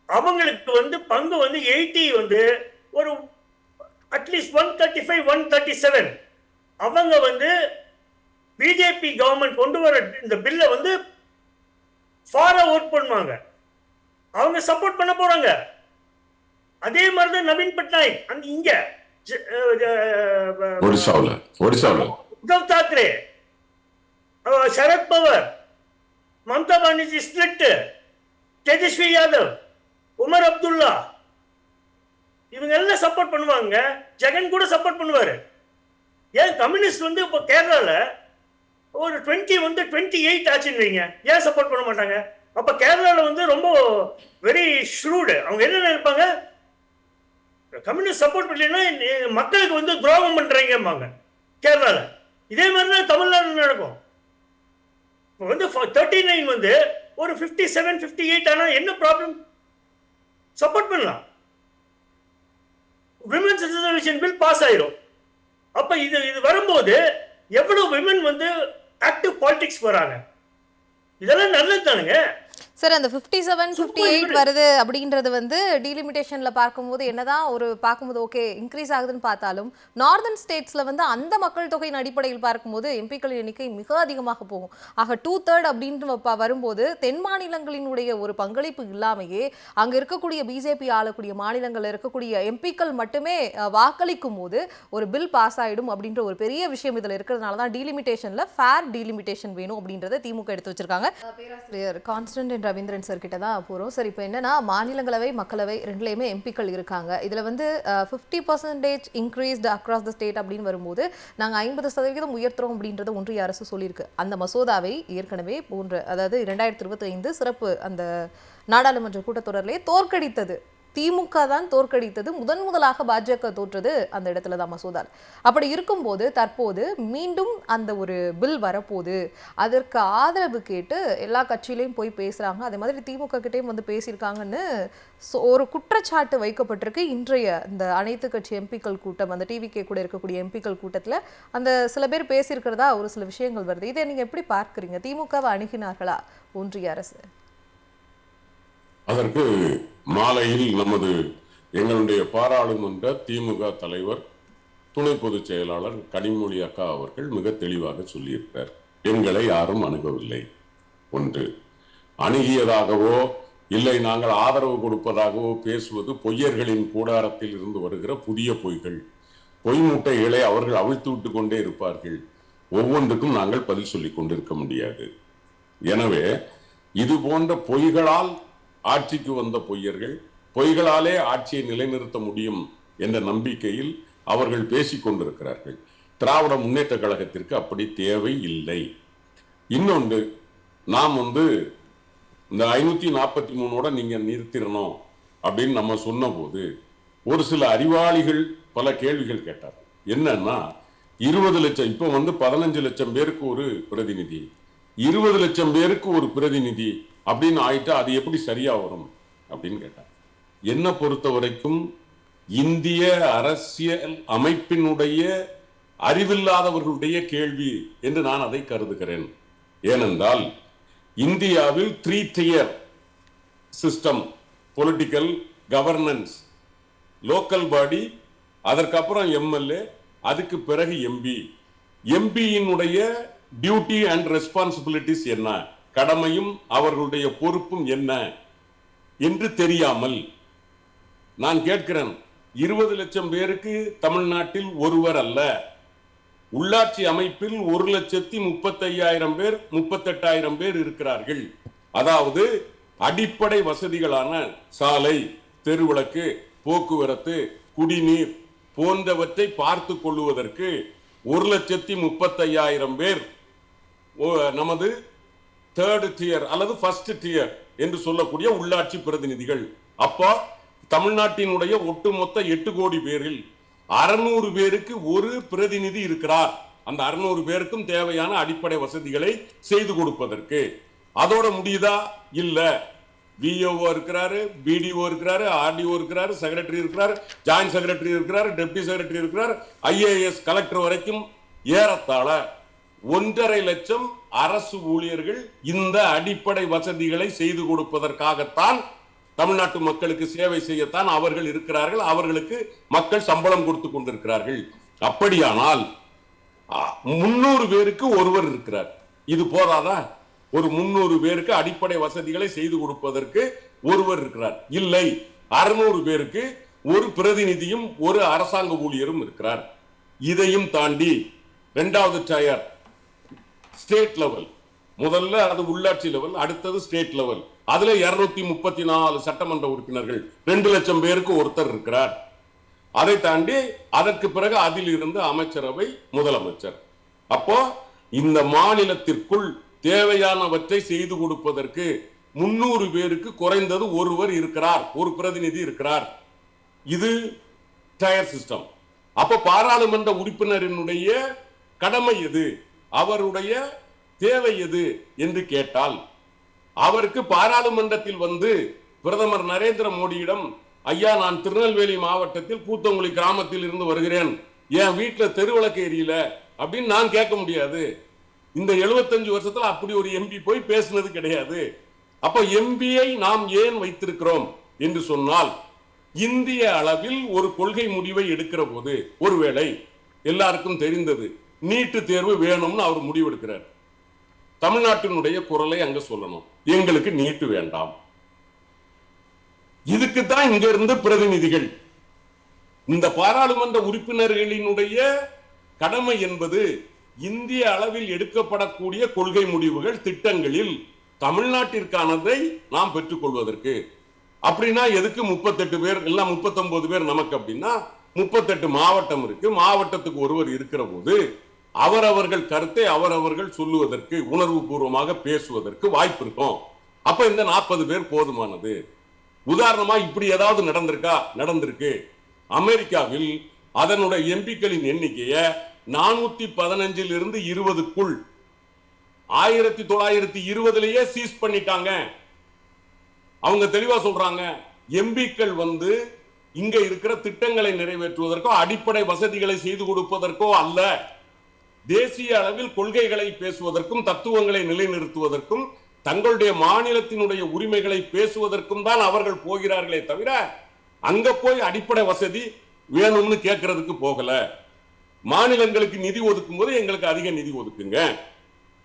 அவங்களுக்கு வந்து பங்கு வந்து 80 வந்து ஒரு அட்லீஸ்ட் 135 137 அவங்க வந்து பிஜேபி கவர்மெண்ட் கொண்டு வர இந்த பில்லை வந்து ஃபாரா ஓட் பண்ணுவாங்க, அவங்க சப்போர்ட் பண்ண போறாங்க. அதே மாதிரி தான் நவீன் பட்நாயக் அங்க இங்க உத்தவ் தாக்கரே, சரத் பவார், மம்தா பானர்ஜி ஸ்பிளிட், தேஜஸ்வி யாதவ், உமர் அப்துல்லா, இவங்க எல்லாம் சப்போர்ட் பண்ணுவாங்க. ஜெகன் கூட சப்போர்ட் பண்ணுவாரு. ஏன் கம்யூனிஸ்ட் வந்து இப்போ கேரளால ஒரு 20 வந்து 28 ஆச்சுன்னு வைங்க, ஏன் சப்போர்ட் பண்ண மாட்டாங்க? அப்ப கேரளால வந்து ரொம்ப வெரி ஷ்ரூடு. அவங்க என்ன நினைப்பாங்க, கம்யூனிஸ்ட் சப்போர்ட் பண்ணலைன்னா மக்களுக்கு வந்து துரோகம் பண்றீங்கம்பாங்க கேரளால. இதே மாதிரி தான் தமிழ்நாடு நடக்கும். வந்து 39 வந்து ஒரு 57 58 ஆனா என்ன ப்ராப்ளம்? சப்போர்ட் பண்ணலாம். விமென்ஸ் ரிசர்வேஷன் பில் பாஸ் ஆயிரும். அப்ப இது வரும்போது எவ்வளவு விமன் வந்து ஆக்டிவ் பாலிடிக்ஸ் வராங்க. இதெல்லாம் நல்லது தானுங்க சார். அந்த 57 58 வருது அப்படின்றது வந்து டீலிமிட்டேஷன்ல பார்க்கும்போது என்னதான் ஒரு பார்க்கும்போது ஓகே இன்க்ரீஸ் ஆகுதுன்னு பார்த்தாலும் நார்தர்ன் ஸ்டேட்ஸ்ல வந்து அந்த மக்கள் தொகையின் அடிப்படையில் பார்க்கும்போது எம்பிக்கள் எண்ணிக்கை மிக அதிகமாக போகும். ஆக 2/3 அப்படின்னு வரும்போது தென் மாநிலங்களினுடைய ஒரு பங்களிப்பு இல்லாமையே அங்க இருக்கக்கூடிய பிஜேபி ஆளக்கூடிய மாநிலங்கள்ல இருக்கக்கூடிய எம்பிக்கள் மட்டுமே வாக்களிக்கும் போது ஒரு பில் பாஸ் ஆயிடும் அப்படின்ற ஒரு பெரிய விஷயம் இதுல இருக்கிறதுனால தான் டீலிமிட்டேஷன்ல ஃபேர் டீலிமிட்டேஷன் வேணும் அப்படின்றத திமுக எடுத்து வச்சிருக்காங்க. பேராசிரியர் கான்ஸ்டன்ட் ரவீந்திரன் சார் கிட்ட தான் போகிறோம். சார், இப்போ என்னன்னா மாநிலங்களவை மக்களவை ரெண்டுலேயுமே எம்பிக்கள் இருக்காங்க. இதில் வந்து 50% இன்க்ரீஸ்டு அக்ராஸ் த ஸ்டேட் அப்படின்னு வரும்போது நாங்கள் 50% உயர்த்துறோம் அப்படின்றத ஒன்றிய அரசு சொல்லியிருக்கு. அந்த மசோதாவை ஏற்கனவே அதாவது 2025 சிறப்பு அந்த நாடாளுமன்ற கூட்டத்தொடரிலே தோற்கடித்தது திமுக தான் தோற்கடித்தது. முதலாக பாஜக தோற்றது அந்த இடத்துல தான் மசோதா. அப்படி இருக்கும்போது தற்போது மீண்டும் அந்த ஒரு பில் வரப்போகுது, அதற்கு ஆதரவு கேட்டு எல்லா கட்சியிலையும் போய் பேசுறாங்க. அதே மாதிரி திமுக கிட்டையும் வந்து பேசியிருக்காங்கன்னு ஒரு குற்றச்சாட்டு வைக்கப்பட்டிருக்கு. இன்றைய இந்த அனைத்து கட்சி எம்பிக்கள் கூட்டம், அந்த டிவிகே கூட இருக்கக்கூடிய எம்பிக்கள் கூட்டத்தில் அந்த சில பேர் பேசியிருக்கிறதா ஒரு சில விஷயங்கள் வருது. இதை நீங்க எப்படி பார்க்குறீங்க? திமுகவை அணுகினார்களா ஒன்றிய அரசு? அதற்கு மாலையில் எங்களுடைய பாராளுமன்ற திமுக தலைவர் துணை பொதுச் செயலாளர் கனிமொழி அக்கா அவர்கள் மிக தெளிவாக சொல்லியிருக்கிறார், எங்களை யாரும் அணுகவில்லை. ஒன்று, அணுகியதாகவோ இல்லை நாங்கள் ஆதரவு கொடுப்பதாகவோ பேசுவது பொய்யர்களின் கூடாரத்தில் இருந்து வருகிற புதிய பொய்கள். பொய் மூட்டைகளை அவர்கள் அவிழ்த்து விட்டு கொண்டே இருப்பார்கள். ஒவ்வொன்றுக்கும் நாங்கள் பதில் சொல்லிக் கொண்டிருக்க முடியாது. எனவே இது போன்ற பொய்களால் ஆட்சிக்கு வந்த பொய்யர்கள் பொய்களாலே ஆட்சியை நிலைநிறுத்த முடியும் என்ற நம்பிக்கையில் அவர்கள் பேசிக் கொண்டிருக்கிறார்கள். திராவிட முன்னேற்ற கழகத்திற்கு அப்படி தேவை இல்லை. இன்னொன்று, நாம் இந்த 543 நீங்க நிறுத்திடணும் அப்படின்னு நம்ம சொன்ன போது ஒரு சில அறிவாளிகள் பல கேள்விகள் கேட்டார். என்னன்னா, 20 லட்சம், இப்ப 15 லட்சம் பேருக்கு ஒரு பிரதிநிதி, 20 லட்சம் பேருக்கு ஒரு பிரதிநிதி அப்படின்னு ஆயிட்டா அது எப்படி சரியா வரும் அப்படின்னு கேட்டார். என்ன பொறுத்த வரைக்கும் இந்திய அரசியல் அமைப்பினுடைய அறிவில்லாதவர்களுடைய கேள்வி என்று நான் அதை கருதுகிறேன். ஏனென்றால் இந்தியாவில் 3 tier system, political governance, local body, அதற்கப்புறம் எம்எல்ஏ, அதுக்கு பிறகு எம்பி. எம்பியினுடைய டியூட்டி அண்ட் ரெஸ்பான்சிபிலிட்டிஸ் என்ன, கடமையும் அவர்களுடைய பொறுப்பும் என்ன என்று தெரியாமல் நான் கேட்கிறேன். 20 லட்சம் பேருக்கு தமிழ்நாட்டில் ஒருவர் அல்ல, உள்ளாட்சி அமைப்பில் 1,35,000 பேர், 38,000 பேர் இருக்கிறார்கள். அதாவது அடிப்படை வசதிகளான சாலை, தெருவிளக்கு, போக்குவரத்து, குடிநீர் போன்றவற்றை பார்த்து கொள்ளுவதற்கு 1,35,000 பேர் நமது 3rd tier அல்லது 1st tier என்று சொல்லக்கூடிய உள்ளாட்சி பிரதிநிதிகள். அப்போ தமிழ்நாட்டினுடைய ஒட்டுமொத்த 8 கோடி பேரில் 600 பேருக்கு ஒரு பிரதிநிதி இருக்கிறார். அந்த 600 பேருக்கும் தேவையான அடிப்படை வசதிகளை செய்து கொடுப்பதற்கு. அதோட முடியுதா? இல்ல. விஓ இருக்கிறாரு, பிடிஓ இருக்கிறாரு, ஆர்டிஓ இருக்கிறாரு, செக்ரட்டரி இருக்கிறாரு, ஜாயிண்ட் செக்ரட்டரி இருக்கிறாரு, டெப்டி செக்ரட்டரி இருக்கிறார், ஐஏஎஸ் கலெக்டர் வரைக்கும் ஏறத்தாழ 1.5 லட்சம் அரசு ஊழியர்கள் இந்த அடிப்படை வசதிகளை செய்து கொடுப்பதற்காகத்தான், தமிழ்நாட்டு மக்களுக்கு சேவை செய்யத்தான் அவர்கள் இருக்கிறார்கள். அவர்களுக்கு மக்கள் சம்பளம் கொடுத்து கொண்டிருக்கிறார்கள். அப்படியானால் 300 பேருக்கு ஒருவர் இருக்கிறார். இது போதாதா? ஒரு 300 பேருக்கு அடிப்படை வசதிகளை செய்து கொடுப்பதற்கு ஒருவர் இருக்கிறார். இல்லை, 600 பேருக்கு ஒரு பிரதிநிதியும் ஒரு அரசாங்க ஊழியரும் இருக்கிறார். இதையும் தாண்டி 2வது டயர் ஸ்டேட் லெவல், முதல்ல அது உள்ளாட்சி லெவல், அடுத்தது ஸ்டேட் லெவல். அதுல 234 சட்டமன்ற உறுப்பினர்கள், 2 லட்சம் பேருக்கு ஒருத்தர் இருக்கிறார். அதை தாண்டி அதற்கு பிறகு அதில் இருந்து அமைச்சரவை, முதலமைச்சர். அப்போ இந்த மாநிலத்திற்குள் தேவையானவற்றை செய்து கொடுப்பதற்கு 300 பேருக்கு குறைந்தது ஒருவர் இருக்கிறார், ஒரு பிரதிநிதி இருக்கிறார். இது டயர் சிஸ்டம். அப்ப பாராளுமன்ற உறுப்பினரினுடைய கடமை எது, அவருடைய தேவை எது என்று கேட்டால், அவருக்கு பாராளுமன்றத்தில் பிரதமர் நரேந்திர மோடியிடம், ஐயா, நான் திருநெல்வேலி மாவட்டத்தில் கூத்தங்குளி கிராமத்தில் இருந்து வருகிறேன், என் வீட்டுல தெருவிளக்கு எரியல அப்படின்னு நான் கேட்க முடியாது. இந்த 75 வருஷத்துல அப்படி ஒரு எம்பி போய் பேசினது கிடையாது. அப்ப எம்பியை நாம் ஏன் வைத்திருக்கிறோம் என்று சொன்னால், இந்திய அளவில் ஒரு கொள்கை முடிவை எடுக்கிற போது, ஒருவேளை எல்லாருக்கும் தெரிந்தது நீட்டு தேர்வு வேணும்னு அவர் முடிவெடுக்கிறார். தமிழ்நாட்டினுடைய குரலை அங்க சொல்லணும், எங்களுக்கு நீட்டு வேண்டாம். இதுக்குத்தான் இங்க இருந்து பிரதிநிதிகள். இந்த பாராளுமன்ற உறுப்பினர்களினுடைய கடமை என்பது இந்திய அளவில் எடுக்கப்படக்கூடிய கொள்கை முடிவுகள், திட்டங்களில் தமிழ்நாட்டிற்கானதை நாம் பெற்றுக்கொள்வதற்கு. அப்படின்னா எதுக்கு 38 பேர், எல்லாம் 39 பேர் நமக்கு? அப்படின்னா 38 மாவட்டம் இருக்கு, மாவட்டத்துக்கு ஒருவர் இருக்கிற போது அவரவர்கள் கருத்தை அவரவர்கள் சொல்லுவதற்கு, உணர்வு பூர்வமாக பேசுவதற்கு வாய்ப்பு இருக்கும். அப்ப இந்த 40 பேர் போதுமானது. உதாரணமா இப்படி ஏதாவது நடந்திருக்கா? நடந்திருக்கு. அமெரிக்காவில் அதனுடைய எம்பிக்களின் எண்ணிக்கையை 415 இருந்து 20க்குள் 1920 சீஸ் பண்ணிட்டாங்க. அவங்க தெளிவா சொல்றாங்க, எம்பிக்கள் இங்க இருக்கிற திட்டங்களை நிறைவேற்றுவதற்கோ அடிப்படை வசதிகளை செய்து கொடுப்பதற்கோ அல்ல, தேசிய அளவில் கொள்கைகளை பேசுவதற்கும் தத்துவங்களை நிலைநிறுத்துவதற்கும் தங்களுடைய மாநிலத்தினுடைய உரிமைகளை பேசுவதற்கும் தான் அவர்கள் போகிறார்களே தவிர அங்க போய் அடிப்படை வசதி வேணும்னு கேட்கறதுக்கு போகல. மாநிலங்களுக்கு நிதி ஒதுக்கும் போது எங்களுக்கு அதிக நிதி ஒதுக்குங்க,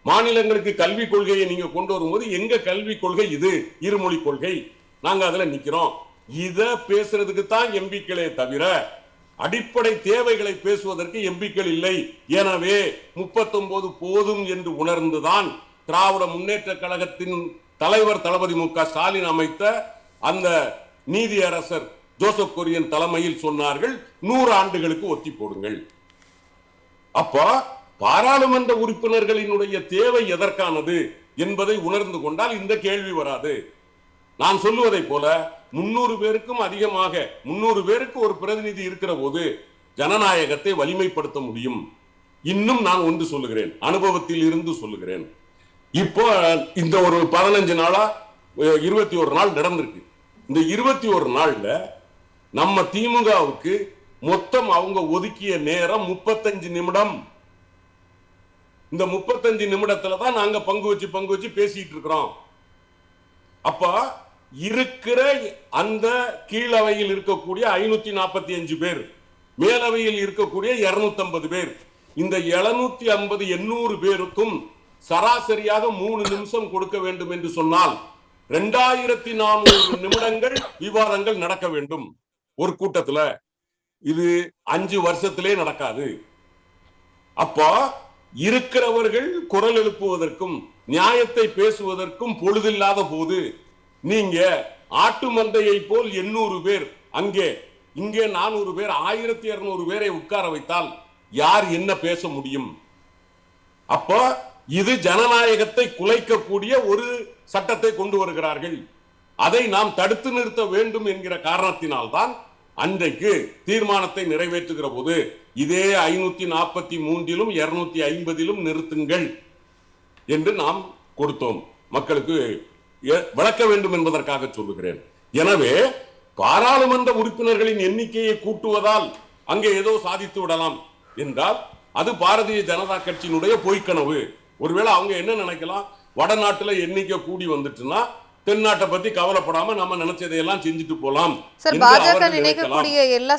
மாநிலங்களுக்கு கல்விக் கொள்கையை நீங்க கொண்டு வரும்போது எங்க கல்விக் கொள்கை இது, இருமொழி கொள்கை, நாங்க அதுல நிக்கிறோம். இத பேசுறதுக்கு தான் எம்பிக்களே தவிர அடிப்படை தேவைகளை பேசுவதற்கு எம்பிக்கள் இல்லை. எனவே 39 போதும் என்று உணர்ந்துதான் திராவிட முன்னேற்ற கழகத்தின் தலைவர் தளபதி மு.க. ஸ்டாலின் அமைத்த அந்த நீதியரசர் ஜோசப் கொரியன் தலைமையில் சொன்னார்கள், 100 ஆண்டுகளுக்கு ஒத்தி போடுங்கள். அப்போ பாராளுமன்ற உறுப்பினர்களினுடைய தேவை எதற்கானது என்பதை உணர்ந்து கொண்டால் இந்த கேள்வி வராது. நான் சொல்லுவதை போல 300 பேருக்கும் அதிகமாக 300 பேருக்கு ஒரு பிரதிநிதி இருக்கிற போது ஜனநாயகத்தை வலிமைப்படுத்த முடியும். இன்னும் நான் ஒன்று சொல்லுகிறேன், அனுபவத்தில் இருந்து சொல்லுகிறேன். இப்போ இந்த ஒரு 15 நாளா 21 நாள் நடந்திருக்கு. இந்த 21 நாள்ல நம்ம திமுகவுக்கு மொத்தம் அவங்க ஒதுக்கிய நேரம் 35 நிமிடம். இந்த 35 நிமிடத்துல தான் நாங்க பங்கு வச்சு பேசிட்டு இருக்கிறோம். அப்ப இருக்கிற அந்த கீழவையில் இருக்கக்கூடிய 545 பேர், மேலவையில் இருக்கக்கூடிய 250 பேர், இந்த 750 800 பேருக்கும் சராசரியாக 3 நிமிஷம் கொடுக்க வேண்டும் என்று சொன்னால் 2400 நிமிடங்கள் விவாதங்கள் நடக்க வேண்டும் ஒரு கூட்டத்துல. இது 5 வருஷத்திலே நடக்காது. அப்போ இருக்கிறவர்கள் குரல் எழுப்புவதற்கும் நியாயத்தை பேசுவதற்கும் பொழுதில்லாத போது நீங்க ஆட்டு மந்தையை போல் 800 பேர் அங்கே இங்கே 400 பேர் 1200 பேரை உட்கார வைத்தால் யார் என்ன பேச முடியும்? அப்போ இது ஜனநாயகத்தை குலைக்கக்கூடிய ஒரு சட்டத்தை கொண்டு வருகிறார்கள். அதை நாம் தடுத்து நிறுத்த வேண்டும் என்கிற காரணத்தினால்தான் அன்றைக்கு தீர்மானத்தை நிறைவேற்றுகிற போது இதே 543 250 நிறுத்துங்கள் என்று நாம் கொடுத்தோம். மக்களுக்கு விளக்க வேண்டும் என்பதற்காக சொல்லுகிறேன். எனவே பாராளுமன்ற உறுப்பினர்களின் எண்ணிக்கையை கூட்டுவதால் அங்கே ஏதோ சாதித்து விடலாம் என்றால் அது பாரதிய ஜனதா கட்சியினுடைய பொய்க்கனவு. ஒருவேளை அவங்க என்ன நினைக்கலாம், வடநாட்டுல எண்ணிக்கை கூடி வந்துட்டுன்னா தென்னாட்டை பத்தி கவலைப்படாம நம்ம நினைச்சதையெல்லாம் செஞ்சுட்டு போலாம். சார், பாஜக நினைக்கக்கூடிய எல்லா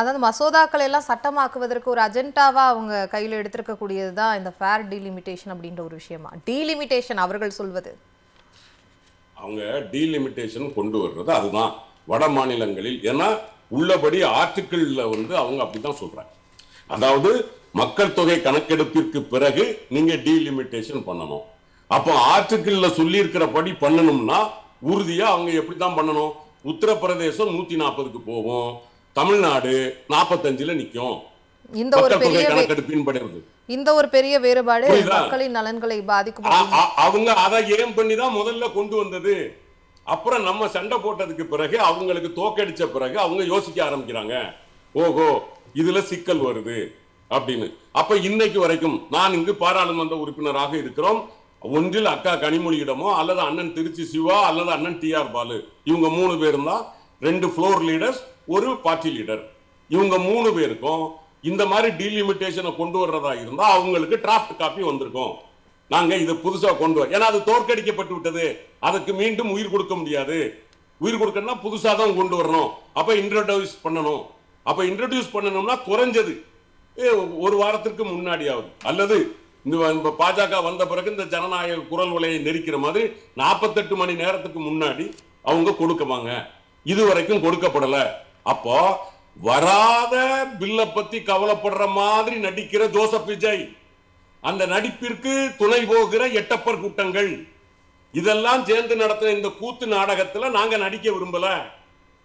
அதாவது மசோதாக்கள் எல்லாம் சட்டமாக்குவதற்கு ஒரு அஜெண்டாவா அவங்க கையில எடுத்திருக்கக்கூடியதுதான் இந்த ஃபேர் டீலிமிட்டேஷன் அப்படின்ற ஒரு விஷயமா? டீலிமிட்டேஷன் அவர்கள் சொல்வது, அவங்க டீலிமிட்டேஷன் கொண்டு வர்றது அதுதான் வட மாநிலங்களில். ஏன்னா உள்ளபடி ஆர்டிக்கிள்ல அவங்க அப்படித்தான் சொல்றாங்க. அதாவது மக்கள் தொகை கணக்கெடுப்பிற்கு பிறகு நீங்க டீலிமிட்டேஷன் பண்ணணும். அப்போ ஆர்டிக்கிள்ல சொல்லி இருக்கிறபடி பண்ணணும்னா உறுதியா அவங்க எப்படித்தான் பண்ணணும்? உத்தரப்பிரதேசம் 140க்கு போகும், தமிழ்நாடு 45ல நிக்கும். இந்த ஒரு பெரிய வேறுபாடு மக்களின் நலன்களை பாதிக்கும். அவங்க அதை ஏம் பண்ணிதான் முதல்ல கொண்டு வந்தது. அப்புறம் நம்ம சண்டை போட்டதுக்கு பிறகு அவங்களுக்கு தோக்கடிச்ச பிறகு அவங்க யோசிக்க ஆரம்பிக்கிறாங்க, ஓஹோ இதுல சிக்கல் வருது அப்படின்னு. அப்ப இன்னைக்கு வரைக்கும் நான் இங்கு பாராளுமன்ற உறுப்பினராக இருக்கிறோம். ஒன்றில் அக்கா கனிமொழியிடமோ அல்லது அண்ணன் திருச்சி சிவா அல்லது அண்ணன் TR பாலு, இவங்க 3 பேரும் தான் 2 ஃப்ளோர் லீடர்ஸ், ஒரு பார்ட்டி லீடர். இவங்க 3 பேருக்கும் இந்த மாதிரி டீலிமிட்டேஷனை கொண்டு வர்றதா இருந்தா அவங்களுக்கு டிராஃப்ட் காப்பி வந்திருக்கும். நாங்க இதை புதுசா கொண்டு வர, ஏன்னா அது தோற்கடிக்கப்பட்டு விட்டது, அதுக்கு மீண்டும் உயிர் கொடுக்க முடியாது. உயிர் கொடுக்கணும்னா புதுசா தான் கொண்டு வரணும். அப்ப இன்ட்ரோடியூஸ் பண்ணணும். அப்ப இன்ட்ரோடியூஸ் பண்ணணும்னா குறைஞ்சது ஒரு வாரத்திற்கு முன்னாடியாவது, அல்லது இந்த பாஜக வந்த பிறகு இந்த ஜனநாயக குரல் வலையை நெரிக்கிற மாதிரி 48 மணி நேரத்துக்கு முன்னாடி அவங்க கொடுக்குவாங்க. இதுவரைக்கும் கொடுக்கப்படல. அப்போ வராத பில்ல பத்தி கவலைப்படுற மாதிரி நடிக்கிற ஜோசப் விஜய், அந்த நடிப்பிற்கு துணை போகிற எட்டப்பர் கூட்டங்கள், இதெல்லாம் சேர்ந்து நடத்துற இந்த கூத்து நாடகத்துல நாங்க நடிக்க விரும்பல.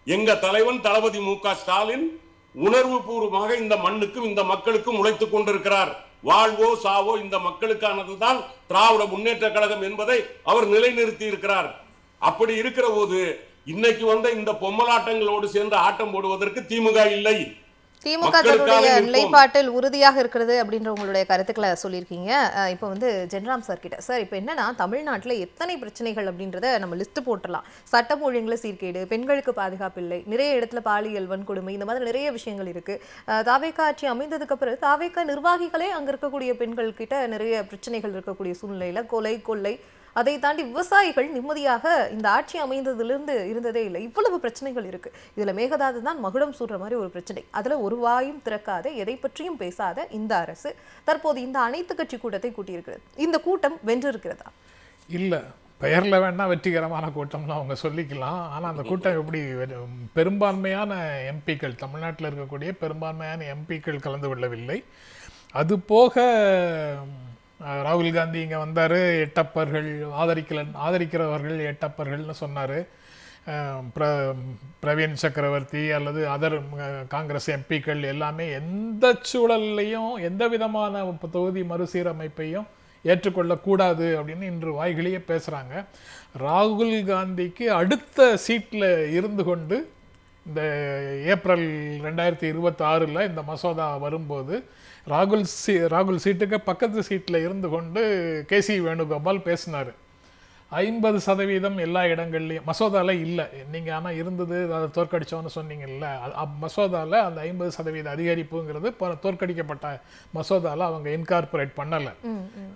எங்க தலைவன் தளபதி மு.க. ஸ்டாலின் உணர்வு பூர்வமாக இந்த மண்ணுக்கும் இந்த மக்களுக்கும் உழைத்துக் கொண்டிருக்கிறார். வாழ்வோ சாவோ இந்த மக்களுக்கானதுதான் திராவிட முன்னேற்ற கழகம் என்பதை அவர் நிலைநிறுத்தி இருக்கிறார். அப்படி இருக்கிற போது இன்னைக்கு இந்த பொம்மலாட்டங்களோடு சேர்ந்து ஆட்டம் போடுவதற்கு திமுக இல்லை. திமுக தன்னுடைய நிலைப்பாட்டில் உறுதியாக இருக்கிறது அப்படின்ற உங்களுடைய கருத்துக்களை சொல்லியிருக்கீங்க. இப்போ ஜென்ராம் சார் கிட்ட, சார் இப்போ என்னன்னா தமிழ்நாட்டில் எத்தனை பிரச்சனைகள் அப்படின்றத நம்ம லிஸ்ட் போட்டுடலாம். சட்டம் ஒழுங்குல சீர்கேடு, பெண்களுக்கு பாதுகாப்பு இல்லை, நிறைய இடத்துல பாலியல் வன்கொடுமை, இந்த மாதிரி நிறைய விஷயங்கள் இருக்கு. தாவேகா ஆட்சி அமைந்ததுக்கு அப்புறம் தாவேகா நிர்வாகிகளே அங்க இருக்கக்கூடிய பெண்கள் கிட்ட நிறைய பிரச்சனைகள் இருக்கக்கூடிய சூழ்நிலையில கொலை கொள்ளை, அதை தாண்டி விவசாயிகள் நிம்மதியாக இந்த ஆட்சி அமைந்ததிலிருந்து இருந்ததே இல்லை. இவ்வளவு பிரச்சனைகள் இருக்கு. இதுல மேகதாது தான் மகுடம் சூடுற மாதிரி ஒரு பிரச்சனை. அதுல ஒரு வாயும் திறக்காத, எதை பற்றியும் பேசாத இந்த அரசு தற்போது இந்த அனைத்து கட்சி கூட்டத்தை கூட்டியிருக்கிறது. இந்த கூட்டம் வென்றிருக்கிறதா? இல்ல, பெயர்ல வேணா வெற்றிகரமான கூட்டம்னு அவங்க சொல்லிக்கலாம். ஆனா அந்த கூட்டம் எப்படி, பெரும்பான்மையான எம்பிக்கள், தமிழ்நாட்டில் இருக்கக்கூடிய பெரும்பான்மையான எம்பிக்கள் கலந்து கொள்ளவில்லை. அது போக ராகுல் காந்தி இங்கே வந்தார், எட்டப்பர்கள் ஆதரிக்கிறவர்கள் எட்டப்பர்கள்னு சொன்னார். பிரவீன் சக்கரவர்த்தி அல்லது அதர் காங்கிரஸ் எம்பிக்கள் எல்லாமே எந்த சூழல்லையும் எந்த விதமான தொகுதி மறுசீரமைப்பையும் ஏற்றுக்கொள்ளக்கூடாது அப்படின்னு இன்று வாய்களையே பேசுகிறாங்க. ராகுல் காந்திக்கு அடுத்த சீட்டில் இருந்து கொண்டு இந்த ஏப்ரல் 2026 இந்த மசோதா வரும்போது ராகுல் சீட்டுக்கு பக்கத்து சீட்டில் இருந்து கொண்டு கேசி வேணுகோபால் பேசினார். 50% எல்லா இடங்கள்லையும் மசோதாவில் இல்லை, நீங்கள் ஆனால் இருந்தது அதை தோற்கடிச்சோன்னு சொன்னீங்கல்ல, மசோதாவில் அந்த 50% அதிகரிப்புங்கிறது தோற்கடிக்கப்பட்ட மசோதாவில் அவங்க இன்கார்பரேட் பண்ணலை.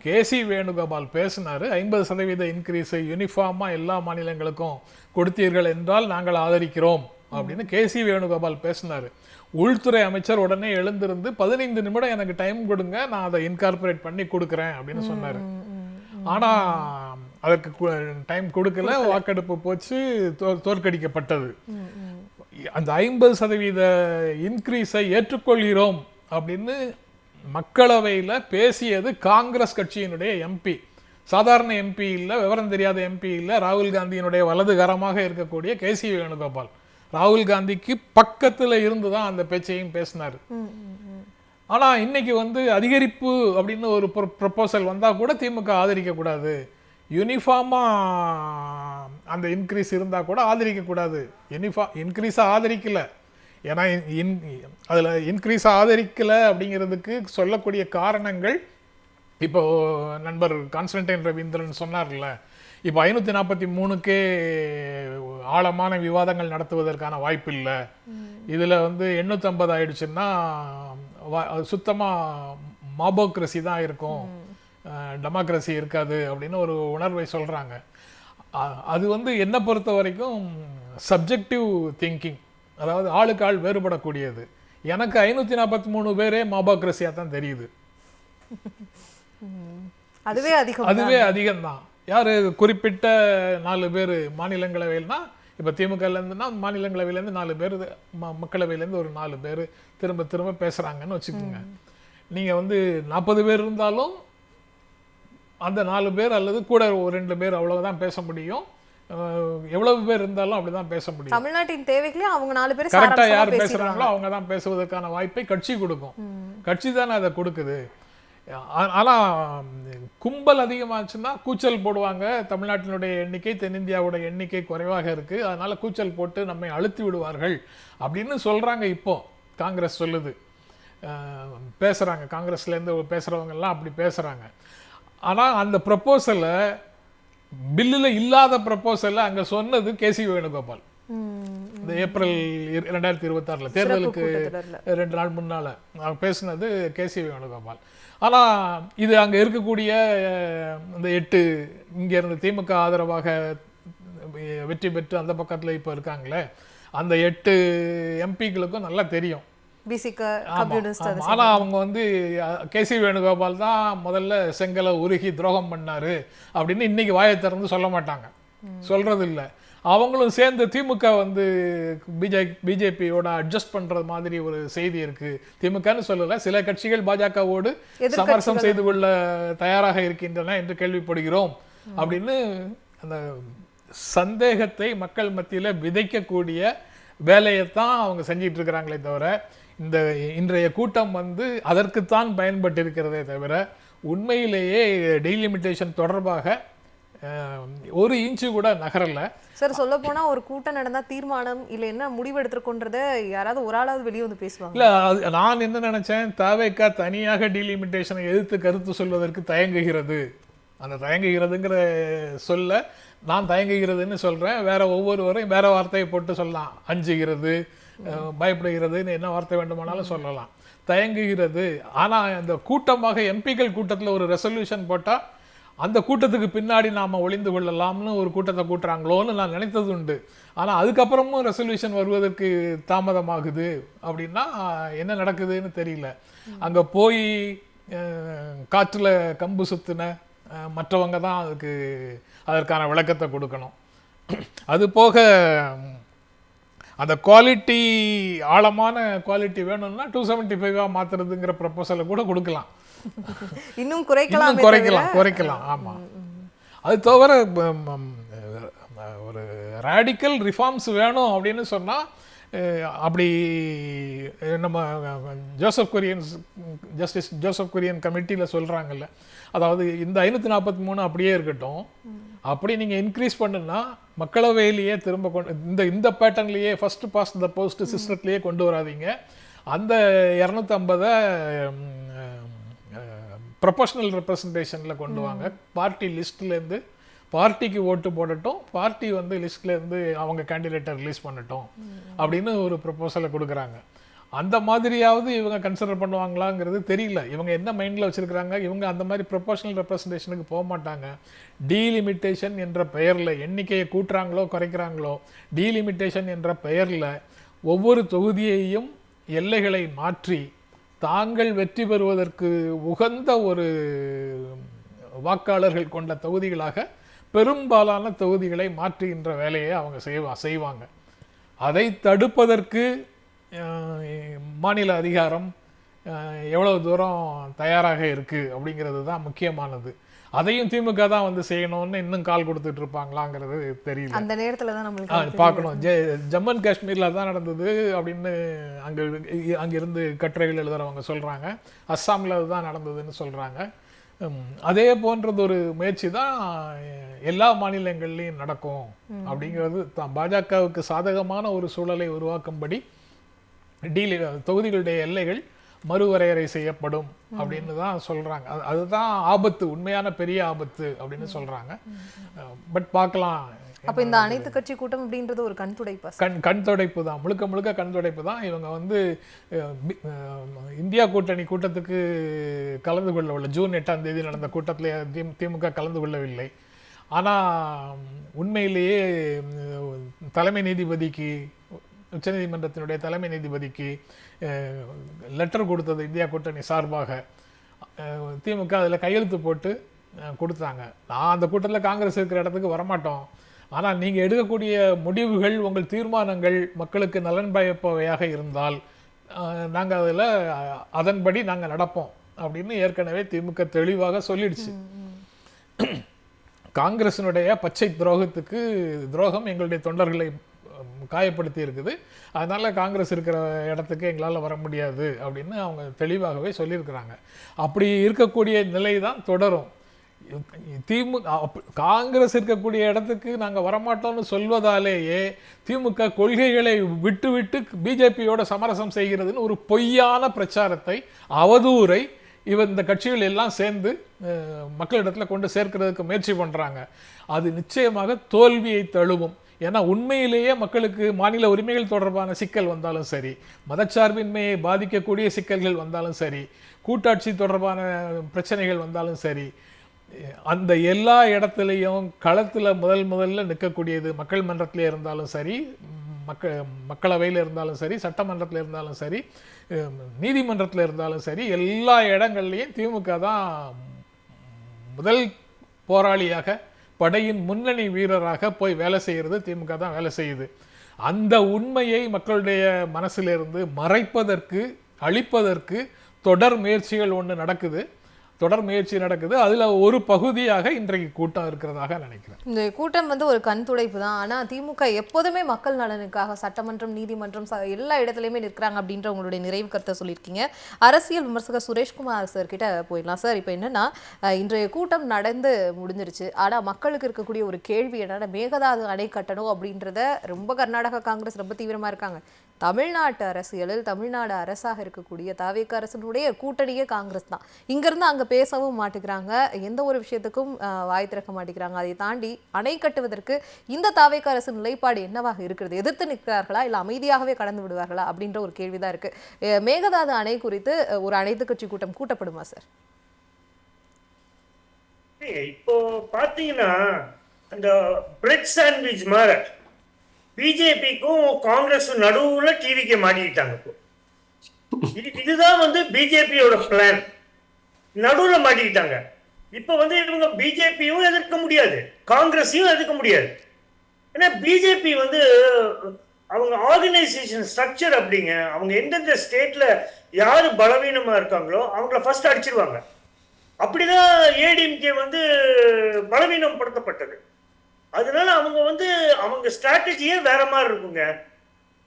கேசி வேணுகோபால் பேசினார், 50% இன்க்ரீஸை யூனிஃபார்மாக எல்லா மாநிலங்களுக்கும் கொடுத்தீர்கள் என்றால் நாங்கள் ஆதரிக்கிறோம் அப்படின்னு கேசி வேணுகோபால் பேசினார். உள்துறை அமைச்சர் உடனே எழுந்திருந்து 15 நிமிடம் எனக்கு டைம் கொடுங்க, நான் அதை இன்கார்பரேட் பண்ணி கொடுக்குறேன் அப்படின்னு சொன்னார். ஆனால் அதற்கு டைம் கொடுக்கல, வாக்கெடுப்பு போச்சு, தோற்கடிக்கப்பட்டது. அந்த 50% இன்க்ரீஸை ஏற்றுக்கொள்கிறோம் அப்படின்னு மக்களவையில் பேசியது காங்கிரஸ் கட்சியினுடைய எம்பி, சாதாரண எம்பி இல்லை, விவரம் தெரியாத எம்பி இல்லை, ராகுல் காந்தியினுடைய வலதுகரமாக இருக்கக்கூடிய கேசி வேணுகோபால் ராகுல் காந்திக்கு பக்கத்தில் இருந்து தான் அந்த பேச்சையும் பேசினார். ஆனால் இன்னைக்கு அதிகரிப்பு அப்படின்னு ஒரு ப்ரொபோசல் வந்தால் கூட திமுக ஆதரிக்கக்கூடாது, யூனிஃபார்மாக அந்த இன்க்ரீஸ் இருந்தால் கூட ஆதரிக்கக்கூடாது. இன்க்ரீஸாக ஆதரிக்கலை, ஏன்னா அதில் இன்க்ரீஸாக ஆதரிக்கலை அப்படிங்கிறதுக்கு சொல்லக்கூடிய காரணங்கள் இப்போ நண்பர் கான்ஸ்டன்டைன் ரவீந்திரன் சொன்னார்ல, இப்போ 543க்கே ஆழமான விவாதங்கள் நடத்துவதற்கான வாய்ப்பு இல்லை. இதில் 850 ஆயிடுச்சுன்னா சுத்தமாக மாபோக்ரஸி தான் இருக்கும், டெமோக்ரஸி இருக்காது அப்படின்னு ஒரு உணர்வை சொல்கிறாங்க. அது என்னை பொறுத்த வரைக்கும் சப்ஜெக்டிவ் திங்கிங், அதாவது ஆளுக்கு ஆள் வேறுபடக்கூடியது. எனக்கு 543 பேரே மாபோக்ரஸியாக தான் தெரியுது. அதுவே அதிகம்தான். யார் குறிப்பிட்ட 4 பேர் மாநிலங்களவையில்னா, இப்போ திமுகலேருந்துன்னா மாநிலங்களவையிலேருந்து 4 பேர், மக்களவையிலேருந்து ஒரு 4 பேர் திரும்ப திரும்ப பேசுகிறாங்கன்னு வச்சுக்கோங்க. நீங்கள் 40 பேர் இருந்தாலும் அந்த 4 பேர் அல்லது கூட ஒரு 2 பேர் அவ்வளவுதான் பேச முடியும். எவ்வளவு பேர் இருந்தாலும் அப்படிதான் பேச முடியும். தமிழ்நாட்டின் தேவைகளே அவங்க 4 பேர் கரெக்டாக யார் பேசுகிறாங்களோ அவங்க தான் பேசுவதற்கான வாய்ப்பை கட்சி கொடுக்கும். கட்சி தானே அதை கொடுக்குது. ஆனால் கும்பல் அதிகமாச்சுன்னா கூச்சல் போடுவாங்க. தமிழ்நாட்டினுடைய எண்ணிக்கை தென்னிந்தியாவோட எண்ணிக்கை குறைவாக இருக்குது, அதனால் கூச்சல் போட்டு நம்மை அழுத்தி விடுவார்கள் அப்படின்னு சொல்கிறாங்க. இப்போ காங்கிரஸ் சொல்லுது, பேசுகிறாங்க, காங்கிரஸ்லேருந்து பேசுகிறவங்கெல்லாம் அப்படி பேசுகிறாங்க. ஆனால் அந்த ப்ரப்போசலை, பில்லில் இல்லாத ப்ரப்போசலை அங்கே சொன்னது கேசி வேணுகோபால். இந்த ஏப்ரல் 2026 தேர்தலுக்கு 2 நாள் முன்னால் பேசினது கேசி வேணுகோபால். ஆனால் இது அங்கே இருக்கக்கூடிய இந்த 8 இங்கேருந்து திமுக ஆதரவாக வெற்றி பெற்று அந்த பக்கத்தில் இப்போ இருக்காங்களே, அந்த 8 எம்பிக்களுக்கும் நல்லா தெரியும். ஆனால் அவங்க கேசி வேணுகோபால் தான் முதல்ல செங்கலை உருகி துரோகம் பண்ணாரு அப்படின்னு இன்னைக்கு வாயை திறந்து சொல்ல மாட்டாங்க, சொல்றது இல்லை. அவங்களும் சேர்ந்து திமுக பிஜேபியோட அட்ஜஸ்ட் பண்றது மாதிரி ஒரு செய்தி இருக்கு. திமுகன்னு சொல்லல, சில கட்சிகள் பாஜகவோடு சமரசம் செய்து கொள்ள தயாராக இருக்கின்றன என்று கேள்விப்படுகிறோம் அப்படின்னு அந்த சந்தேகத்தை மக்கள் மத்தியில விதைக்கக்கூடிய வேலையைத்தான் அவங்க செஞ்சிட்டு இருக்கிறாங்களே தவிர, இந்த இன்றைய கூட்டம் அதற்குத்தான் பயன்பட்டு இருக்கிறதே தவிர உண்மையிலேயே டெலிமிட்டேஷன் தொடர்பாக ஒரு இன்ச்சு கூட நகரல. சார், சொல்ல போனா ஒரு கூட்டம் நடந்தா தீர்மானம் இல்லை என்ன முடிவு எடுத்துக்கொண்டத யாராவது ஒரு ஆளாவது வெளியே பேசுவாங்க. இல்ல, நான் என்ன நினைச்சேன், தவேகா தனியாக டீலிமிட்டேஷனை எதிர்த்து கருத்து சொல்வதற்கு தயங்குகிறது. அந்த தயங்குகிறதுங்கிற சொல்ல நான் தயங்குகிறதுன்னு சொல்றேன், வேற ஒவ்வொருவரையும் வேற வார்த்தையை போட்டு சொல்லலாம். அஞ்சுகிறது, பயப்படுகிறதுன்னு என்ன வார்த்தை வேண்டுமானாலும் சொல்லலாம். தயங்குகிறது. ஆனா இந்த கூட்டமாக எம்பிக்கள் கூட்டத்தில் ஒரு ரெசல்யூஷன் போட்டா அந்த கூட்டத்துக்கு பின்னாடி நாம ஒளிந்து கொள்ளலாம்னு ஒரு கூட்டத்தை கூட்டுறாங்களோன்னு நான் நினைத்தது உண்டு. ஆனால் அதுக்கப்புறமும் ரெசல்யூஷன் வருவதற்கு தாமதமாகுது. அப்படின்னா என்ன நடக்குதுன்னு தெரியல. அங்கே போய் காற்றில் கம்பு சுத்தின மற்றவங்க தான் அதற்கான விளக்கத்தை கொடுக்கணும். அது போக அந்த குவாலிட்டி, ஆழமான குவாலிட்டி வேணும்னா 275 மாத்துறதுங்கிற ப்ரப்போசலை கூட கொடுக்கலாம், இன்னும் குறைக்கலாம். ஆமா. அது தவிர ஒரு ரேடிக்கல் ரிஃபார்ம்ஸ் வேணும் அப்படின்னு சொன்னால் அப்படி நம்ம ஜஸ்டிஸ் ஜோசப் குரியன் கமிட்டியில் சொல்கிறாங்கல்ல, அதாவது இந்த 543 அப்படியே இருக்கட்டும், அப்படி நீங்கள் இன்க்ரீஸ் பண்ணுன்னா மக்களவையிலேயே திரும்ப இந்த பேட்டர்ன்லேயே ஃபர்ஸ்ட் பாஸ்ட் த போஸ்ட் சிஸ்டத்துலேயே கொண்டு வராதீங்க. அந்த 250 ப்ரொபோஷனல் ரெப்ரசன்டேஷனில் கொண்டு வாங்க. பார்ட்டி லிஸ்ட்லேருந்து பார்ட்டிக்கு ஓட்டு போடட்டும், பார்ட்டி வந்து லிஸ்ட்லேருந்து அவங்க கேண்டிடேட்டை ரிலீஸ் பண்ணட்டும் அப்படின்னு ஒரு ப்ரொபோசலை கொடுக்குறாங்க. அந்த மாதிரியாவது இவங்க கன்சிடர் பண்ணுவாங்களாங்கிறது தெரியல. இவங்க என்ன மைண்டில் வச்சுருக்கிறாங்க, இவங்க அந்த மாதிரி ப்ரொபோஷனல் ரெப்ரசன்டேஷனுக்கு போக மாட்டாங்க. டீலிமிட்டேஷன் என்ற பெயரில் எண்ணிக்கையை கூட்டுறாங்களோ குறைக்கிறாங்களோ, டீலிமிட்டேஷன் என்ற பெயரில் ஒவ்வொரு தொகுதியையும் எல்லைகளை மாற்றி தாங்கள் வெற்றி பெறுவதற்கு உகந்த ஒரு வாக்காளர்கள் கொண்ட தொகுதிகளாக பெரும்பாலான தொகுதிகளை மாற்றுகின்ற வேலையை அவங்க செய்வாங்க. அதை தடுப்பதற்கு மாநில அதிகாரம் எவ்வளவு தூரம் தயாராக இருக்குது அப்படிங்கிறது தான் முக்கியமானது. அதையும் திமுக தான் வந்து செய்யணும்னு இன்னும் கால் கொடுத்துட்டு இருப்பாங்களாங்கிறது தெரியல. அந்த நேரத்தில் தான் நம்மளுக்கு பார்க்கணும். ஜம்மு அண்ட் காஷ்மீரில் தான் நடந்தது அப்படின்னு அங்கிருந்து கட்டுரைகள் எழுதுறவங்க சொல்கிறாங்க. அஸ்ஸாமில் அதுதான் நடந்ததுன்னு சொல்கிறாங்க. அதே போன்றது ஒரு முயற்சி தான் எல்லா மாநிலங்கள்லையும் நடக்கும் அப்படிங்கிறது தான். பாஜகவுக்கு சாதகமான ஒரு சூழலை உருவாக்கும்படி தொகுதிகளுடைய எல்லைகள் மறுவரையறை செய்யப்படும் அப்படின்னு தான் சொல்றாங்க. அதுதான் ஆபத்து, உண்மையான பெரிய ஆபத்து அப்படின்னு சொல்றாங்க. பட் பார்க்கலாம். அப்ப இந்த அனைத்து கட்சி கூட்டம் அப்படின்றது ஒரு கண் துடைப்பு, கண் துடைப்பு தான், முழுக்க முழுக்க கண் துடைப்பு தான். இவங்க வந்து இந்தியா கூட்டணி கூட்டத்துக்கு கலந்து கொள்ளவில்லை. ஜூன் 8ஆம் தேதி நடந்த கூட்டத்தில் திமுக கலந்து கொள்ளவில்லை. ஆனால் உண்மையிலேயே தலைமை நீதிபதிக்கு, உச்சநீதிமன்றத்தினுடைய தலைமை நீதிபதிக்கு லெட்டர் கொடுத்தது இந்தியா கூட்டணி சார்பாக. திமுக அதில் கையெழுத்து போட்டு கொடுத்தாங்க. நான் அந்த கூட்டத்தில் காங்கிரஸ் இருக்கிற இடத்துக்கு வரமாட்டோம், ஆனால் நீங்கள் எடுக்கக்கூடிய முடிவுகள், உங்கள் தீர்மானங்கள் மக்களுக்கு நலன் பயப்பவையாக இருந்தால் நாங்கள் அதில் அதன்படி நாங்கள் நடப்போம் அப்படின்னு ஏற்கனவே திமுக தெளிவாக சொல்லிடுச்சு. காங்கிரசினுடைய பச்சை துரோகம் எங்களுடைய தொண்டர்களை காயப்படுத்தி இருக்குது, அதனால காங்கிரஸ் இருக்கிற இடத்துக்கு எங்களால் வர முடியாது அப்படின்னு அவங்க தெளிவாகவே சொல்லியிருக்கிறாங்க. அப்படி இருக்கக்கூடிய நிலை தான் தொடரும். காங்கிரஸ் இருக்கக்கூடிய இடத்துக்கு நாங்கள் வரமாட்டோம்னு சொல்வதாலேயே திமுக கொள்கைகளை விட்டு விட்டு பிஜேபியோட சமரசம் செய்கிறதுன்னு ஒரு பொய்யான பிரச்சாரத்தை, அவதூறை இந்த கட்சிகள் எல்லாம் சேர்ந்து மக்களிடத்தில் கொண்டு சேர்க்கிறதுக்கு முயற்சி பண்ணுறாங்க. அது நிச்சயமாக தோல்வியை தழுவும். ஏன்னா உண்மையிலேயே மக்களுக்கு மாநில உரிமைகள் தொடர்பான சிக்கல் வந்தாலும் சரி, மதச்சார்பின்மையை பாதிக்கக்கூடிய சிக்கல்கள் வந்தாலும் சரி, கூட்டாட்சி தொடர்பான பிரச்சனைகள் வந்தாலும் சரி, அந்த எல்லா இடத்துலையும் களத்தில் முதல்ல நிற்கக்கூடியது மக்கள் மன்றத்தில் இருந்தாலும் சரி, மக்களவையில் இருந்தாலும் சரி, சட்டமன்றத்தில் இருந்தாலும் சரி, நீதிமன்றத்தில் இருந்தாலும் சரி, எல்லா இடங்கள்லையும் திமுக தான் முதல் போராளியாக, படையின் முன்னணி வீரராக போய் வேலை செய்கிறது திமுக தான் வேலை செய்யுது. அந்த உண்மையை மக்களுடைய மனசிலிருந்து மறைப்பதற்கு, அழிப்பதற்கு தொடர் முயற்சிகள் நடக்குது. அதுல ஒரு பகுதியாக இன்றைக்கு கூட்டம் இருக்கிறதாக நினைக்கிறேன். இந்த கூட்டம் வந்து ஒரு கண் துடைப்பு தான். ஆனா திமுக எப்போதுமே மக்கள் நலனுக்காக சட்டமன்றம், நீதிமன்றம் எல்லா இடத்துலையுமே நிற்கிறாங்க அப்படின்ற உங்களுடைய நிறைவு கருத்தை சொல்லியிருக்கீங்க. அரசியல் விமர்சகர் சுரேஷ்குமார் சார் கிட்ட போயிடலாம். சார், இப்போ என்னன்னா இன்றைய கூட்டம் நடந்து முடிஞ்சிருச்சு. ஆனா மக்களுக்கு இருக்கக்கூடிய ஒரு கேள்வி என்னன்னா, மேகதாது அணை கட்டணும் அப்படின்றத ரொம்ப கர்நாடகா காங்கிரஸ் ரொம்ப தீவிரமா இருக்காங்க. தமிழ்நாட்டு அரசியலில் தமிழ்நாடு அரசாக இருக்கக்கூடிய தாவேக அரசினுடைய கூட்டணியே காங்கிரஸ் தான். இங்கிருந்து அங்க பேசவும் மாட்டேங்கிறாங்க, எந்த ஒரு விஷயத்துக்கும் வாய் திறக்க மாட்டேங்கிறாங்க. அதை தாண்டி அணை கட்டுவதற்கு இந்த தாவேக அரசு நிலைப்பாடு என்னவாக இருக்கிறது? எதிர்த்து நிற்கிறார்களா இல்ல அமைதியாகவே கடந்து விடுவார்களா அப்படின்ற ஒரு கேள்விதான் இருக்கு. மேகதாது அணை குறித்து ஒரு அனைத்து கட்சி கூட்டம் கூட்டப்படுமா சார்? இப்போ பாத்தீங்கன்னா அந்த பிரெட் சாண்ட்விச் மாதிரி பிஜேபிக்கும் காங்கிரஸ் நடுவுல டிவிக்கு மாட்டிக்கிட்டாங்க. இதுதான் வந்து பிஜேபியோட பிளான். நடுவுல மாட்டிக்கிட்டாங்க. இப்ப வந்து இவங்க பிஜேபியும் எதிர்க்க முடியாது, காங்கிரஸையும் எதிர்க்க முடியாது. ஏன்னா பிஜேபி வந்து அவங்க ஆர்கனைசேஷன் ஸ்ட்ரக்சர் அப்படிங்க, அவங்க எந்தெந்த ஸ்டேட்ல யாரு பலவீனமா இருக்காங்களோ அவங்கள ஃபர்ஸ்ட் அடிச்சிருவாங்க. அப்படிதான் ஏடிஎம்கே வந்து பலவீனம் படுத்தப்பட்டது. அதனால அவங்க வந்து அவங்க ஸ்ட்ராட்டஜியே வேற மாதிரி இருக்குங்க.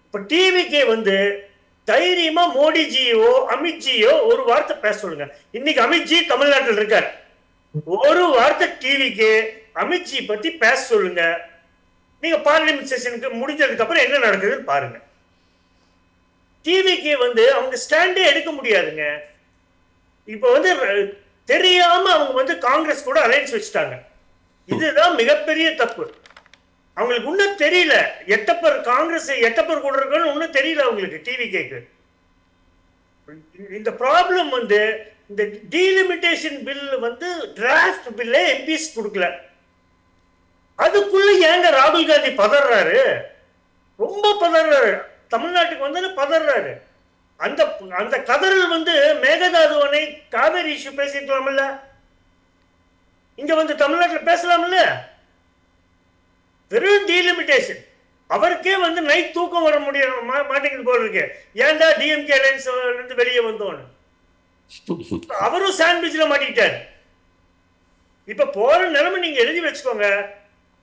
இப்ப டிவிக்கே வந்து தைரியமா மோடிஜியோ அமித்ஜியோ ஒரு வார்த்தை பேச சொல்லுங்க. இன்னைக்கு அமித்ஜி தமிழ்நாட்டில் இருக்காரு, ஒரு வார்த்தை டிவிக்கு அமித்ஜி பத்தி பேச சொல்லுங்க. நீங்க பார்லிமெண்ட் செஷனுக்கு முடிஞ்சதுக்கு அப்புறம் என்ன நடக்குதுன்னு பாருங்க. டிவிக்கு வந்து அவங்க ஸ்டாண்டே எடுக்க முடியாதுங்க. இப்ப வந்து தெரியாம அவங்க வந்து காங்கிரஸ் கூட அலைன்ஸ் வச்சுட்டாங்க. இதுதான் மிகப்பெரிய தப்பு. அவங்களுக்கு இன்னும் தெரியல எட்டப்பர் காங்கிரஸ் எட்டப்பர் கூட இருக்குன்னு இன்னும் தெரியல அவங்களுக்கு டிவி கேக்கு. இந்த ப்ராப்ளம் வந்து இந்த டீலிமிட்டேஷன் பில் வந்து டிராஃப்ட் பில்லே எம்பிஸ் கொடுக்கல. அதுக்குள்ள ஏங்க ராகுல் காந்தி பதறாரு, ரொம்ப பதறாரு. தமிழ்நாட்டுக்கு வந்து பதறாரு. அந்த அந்த கதறல் வந்து மேகதாது அணை காவேரி இஷ்யூ பேசிக்கலாம்ல, இங்க வந்து தமிழ்நாட்டில் பேசலாம்ல. வெறும் டீலிமிட்டேஷன். அவருக்கே வந்து நைட் தூக்கம் வர மாட்டேங்குது போல இருக்கு. ஏன்டா டிஎம்கே அலைன்ஸ் இருந்து வெளியே வந்தோன்னு அவரும் சாண்ட்விச்ல மாட்டிக்கிட்டார். இப்ப போற நிலைமை நீங்க எழுதி வச்சுக்கோங்க.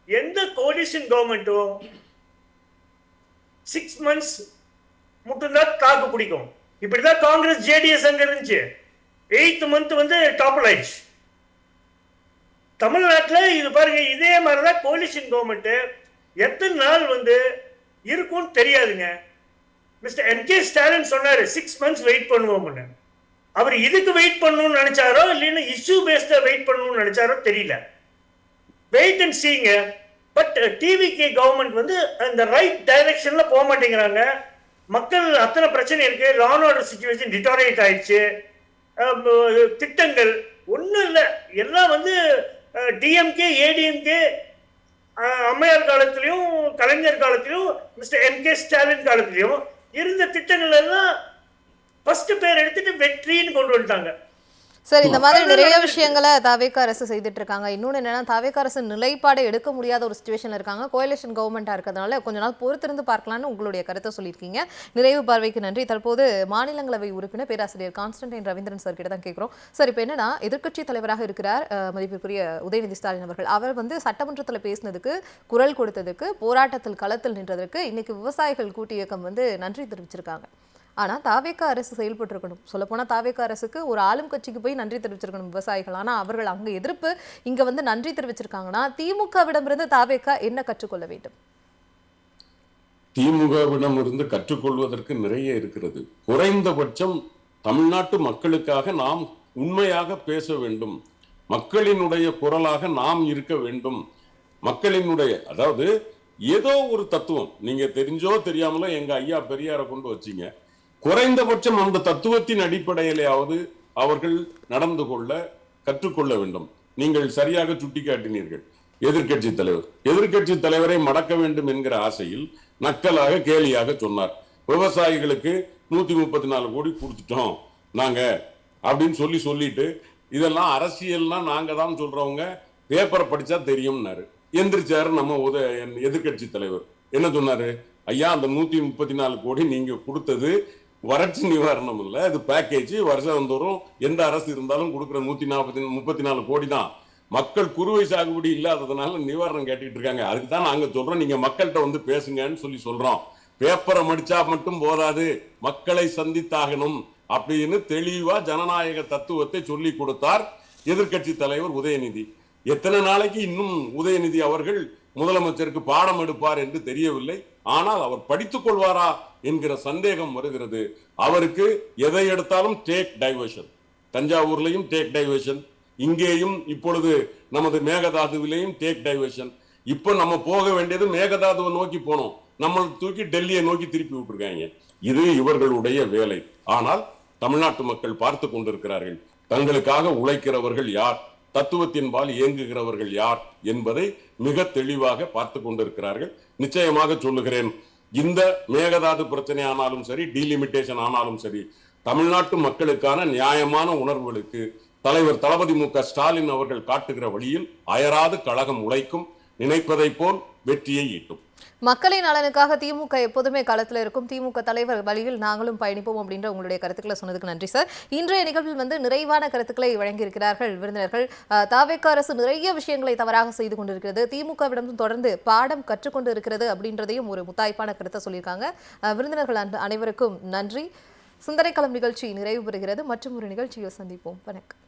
எந்த கோலிஷன் கவர்மெண்ட்டும் 6 months மட்டும்தான் தாக்கு பிடிக்கும். இப்படிதான் காங்கிரஸ் ஜேடிஎஸ் அங்க இருந்துச்சு. 8th month வந்து டாப்பிள் ஆயிடுச்சு. தமிழ்நாட்டில் இது பாருங்க, இதே மாதிரிதான் கோலிஷன் கவர்மெண்ட் எத்தனை நாள் வந்து இருக்கும்னு தெரியாதுங்க. Mister MK. ஸ்டாலின் சொன்னாரு 6 months வெயிட் பண்ணுவோம்னு. அவர் இதுக்கு வெயிட் பண்ணணும்னு நினைச்சாரோ இல்லைன்னா இஷ்யூ பேஸ்டா வெயிட் பண்ணணும்னு நினைச்சாரோ தெரியல. வெயிட் அண்ட் சீங்க. பட் டிவிகே கவர்மெண்ட் வந்து அந்த ரைட் டைரக்ஷன்ல போக மாட்டேங்கிறாங்க. மக்கள் அத்தனை பிரச்சனை இருக்கு. லா அண்ட் ஆர்டர் சிச்சுவேஷன் டிட்டோரேட் ஆயிடுச்சு. திட்டங்கள் ஒன்றும் இல்லை. எல்லாம் வந்து டிஎம்கே ஏடிஎம்கே அம்மையார் காலத்திலையும் கலைஞர் காலத்திலையும் மிஸ்டர் எம்.கே. ஸ்டாலின் காலத்திலையும் இருந்த திட்டங்கள் எல்லாம் ஃபர்ஸ்ட் பேர் எடுத்துட்டு வெற்றின்னு கொண்டு வந்துட்டாங்க. சார், இந்த மாதிரி நிறைய விஷயங்களை தாவேகா அரசு செய்துட்டு இருக்காங்க. இன்னொன்று என்னன்னா, தாவேகா அரசு நிலைப்பாடை எடுக்க முடியாத ஒரு சுச்சுவேஷன்ல இருக்காங்க. கோயலேஷன் கவர்மெண்டா இருக்கிறதுனால கொஞ்ச நாள் பொறுத்திருந்து பார்க்கலாம்னு உங்களுடைய கருத்தை சொல்லியிருக்கீங்க. நிறைவு பார்வைக்கு நன்றி. தற்போது மாநிலங்களவை உறுப்பினர் பேராசிரியர் கான்ஸ்டன்டைன் ரவீந்திரன் சார் கிட்ட தான் கேட்கிறோம். சார், இப்போ என்னன்னா, எதிர்க்கட்சி தலைவராக இருக்கிறார் மதிப்பிற்குரிய உதயநிதி ஸ்டாலின் அவர்கள். அவர் வந்து சட்டமன்றத்தில் பேசினதுக்கு, குரல் கொடுத்ததுக்கு, போராட்டத்தில் களத்தில் நின்றதற்கு இன்னைக்கு விவசாயிகள் கூட்டு இயக்கம் வந்து நன்றி தெரிவிச்சிருக்காங்க. ஆனால் தாவேகா அரசு செயல்பட்டுருக்கணும். சொல்லப்போனால் தாவேகா அரசுக்கு ஒரு ஆளும் கட்சிக்கு போய் நன்றி தெரிவிச்சிருக்கணும் விவசாயிகள். ஆனால் அவர்கள் அங்கே எதிர்ப்பு, இங்கே வந்து நன்றி தெரிவிச்சிருக்காங்கன்னா திமுகவிடமிருந்து தாவேகா என்ன கற்றுக்கொள்ள வேண்டும்? திமுகவிடம் இருந்து கற்றுக்கொள்வதற்கு நிறைய இருக்கிறது. குறைந்தபட்சம் தமிழ்நாட்டு மக்களுக்காக நாம் உண்மையாக பேச வேண்டும். மக்களினுடைய குரலாக நாம் இருக்க வேண்டும். மக்களினுடைய, அதாவது ஏதோ ஒரு தத்துவம், நீங்க தெரிஞ்சோ தெரியாமலோ எங்க ஐயா பெரியாரை கொண்டு வச்சீங்க. குறைந்தபட்சம் அந்த தத்துவத்தின் அடிப்படையிலாவது அவர்கள் நடந்து கொள்ள கற்றுக்கொள்ள வேண்டும். நீங்கள் சரியாக சுட்டிக்காட்டினீர்கள். எதிர்க்கட்சி தலைவரை மடக்க வேண்டும் என்கிற ஆசையில் நக்கலாக கேலியாக சொன்னார். விவசாயிகளுக்கு 134 கோடி கொடுத்துட்டோம் நாங்க அப்படின்னு சொல்லிட்டு இதெல்லாம் அரசியல்லாம் நாங்க தான் சொல்றவங்க, பேப்பரை படிச்சா தெரியும்னாரு. எந்திரிச்சாரு நம்ம எதிர்க்கட்சி தலைவர். என்ன சொன்னாரு? ஐயா, அந்த 134 கோடி நீங்க கொடுத்தது வறட்சி நிவாரணம் இல்ல, அது பேக்கேஜ். வருஷம் தோறும் எந்த அரசு இருந்தாலும் கொடுக்குற 134 கோடி தான். மக்கள் குறுவை சாகுபடி இல்லாததுனால நிவாரணம் கேட்டுட்டு இருக்காங்க. அதுக்கு தான் நாங்க சொல்றோம், நீங்க மக்கள்கிட்ட வந்து பேசுங்கன்னு சொல்றோம். பேப்பரை மடிச்சா மட்டும் போதாது, மக்களை சந்தித்தாகணும் அப்படின்னு தெளிவா ஜனநாயக தத்துவத்தை சொல்லி கொடுத்தார் எதிர்க்கட்சி தலைவர் உதயநிதி. எத்தனை நாளைக்கு இன்னும் உதயநிதி அவர்கள் முதலமைச்சருக்கு பாடம் எடுப்பார் என்று தெரியவில்லை. ஆனால் அவர் படித்துக் கொள்வாரா என்கிற சந்தேகம் வருகிறது. அவருக்கு எதை எடுத்தாலும் டேக் டைவர்ஷன். தஞ்சாவூர்லையும் டேக் டைவர்ஷன், இங்கேயும் இப்பொழுது நமது மேகதாதுவிலையும் டேக் டைவர்ஷன். இப்ப நம்ம போக வேண்டியது மேகதாதுவை நோக்கி போனோம், நம்மளை தூக்கி டெல்லியை நோக்கி திருப்பி விட்டுருக்காங்க. இது இவர்களுடைய வேலை. ஆனால் தமிழ்நாட்டு மக்கள் பார்த்து கொண்டிருக்கிறார்கள். தங்களுக்காக உழைக்கிறவர்கள் யார், தத்துவத்தின்பால் இயங்குகிறவர்கள் யார் என்பதை மிக தெளிவாக பார்த்து கொண்டிருக்கிறார்கள். நிச்சயமாக சொல்லுகிறேன், இந்த மேகதாது பிரச்சனை ஆனாலும் சரி, டீலிமிட்டேஷன் ஆனாலும் சரி, தமிழ்நாட்டு மக்களுக்கான நியாயமான உணர்வுகளுக்கு தலைவர் தளபதி மு.க. ஸ்டாலின் அவர்கள் காட்டுகிற வழியில் அயராது கழகம் உழைக்கும். நினைப்பதை போல் வெற்றியை ஈட்டும். மக்களின் நலனுக்காக திமுக எப்போதுமே களத்தில் இருக்கும், திமுக தலைவர் வழியில் நாங்களும் பயணிப்போம் அப்படின்ற உங்களுடைய கருத்துக்களை சொன்னதுக்கு நன்றி சார். இன்றைய நிகழ்வில் நிறைவான கருத்துக்களை வழங்கியிருக்கிறார்கள் விருந்தினர்கள். தாவேக அரசு நிறைய விஷயங்களை தவறாக செய்து கொண்டிருக்கிறது, திமுகவிடம் தொடர்ந்து பாடம் கற்றுக்கொண்டு இருக்கிறது அப்படின்றதையும் ஒரு முத்தாய்ப்பான கருத்தை சொல்லியிருக்காங்க. விருந்தினர்கள் அனைவருக்கும் நன்றி. சிந்தனைக்களம் நிகழ்ச்சி நிறைவு பெறுகிறது. மற்றும் ஒரு நிகழ்ச்சியில் சந்திப்போம். வணக்கம்.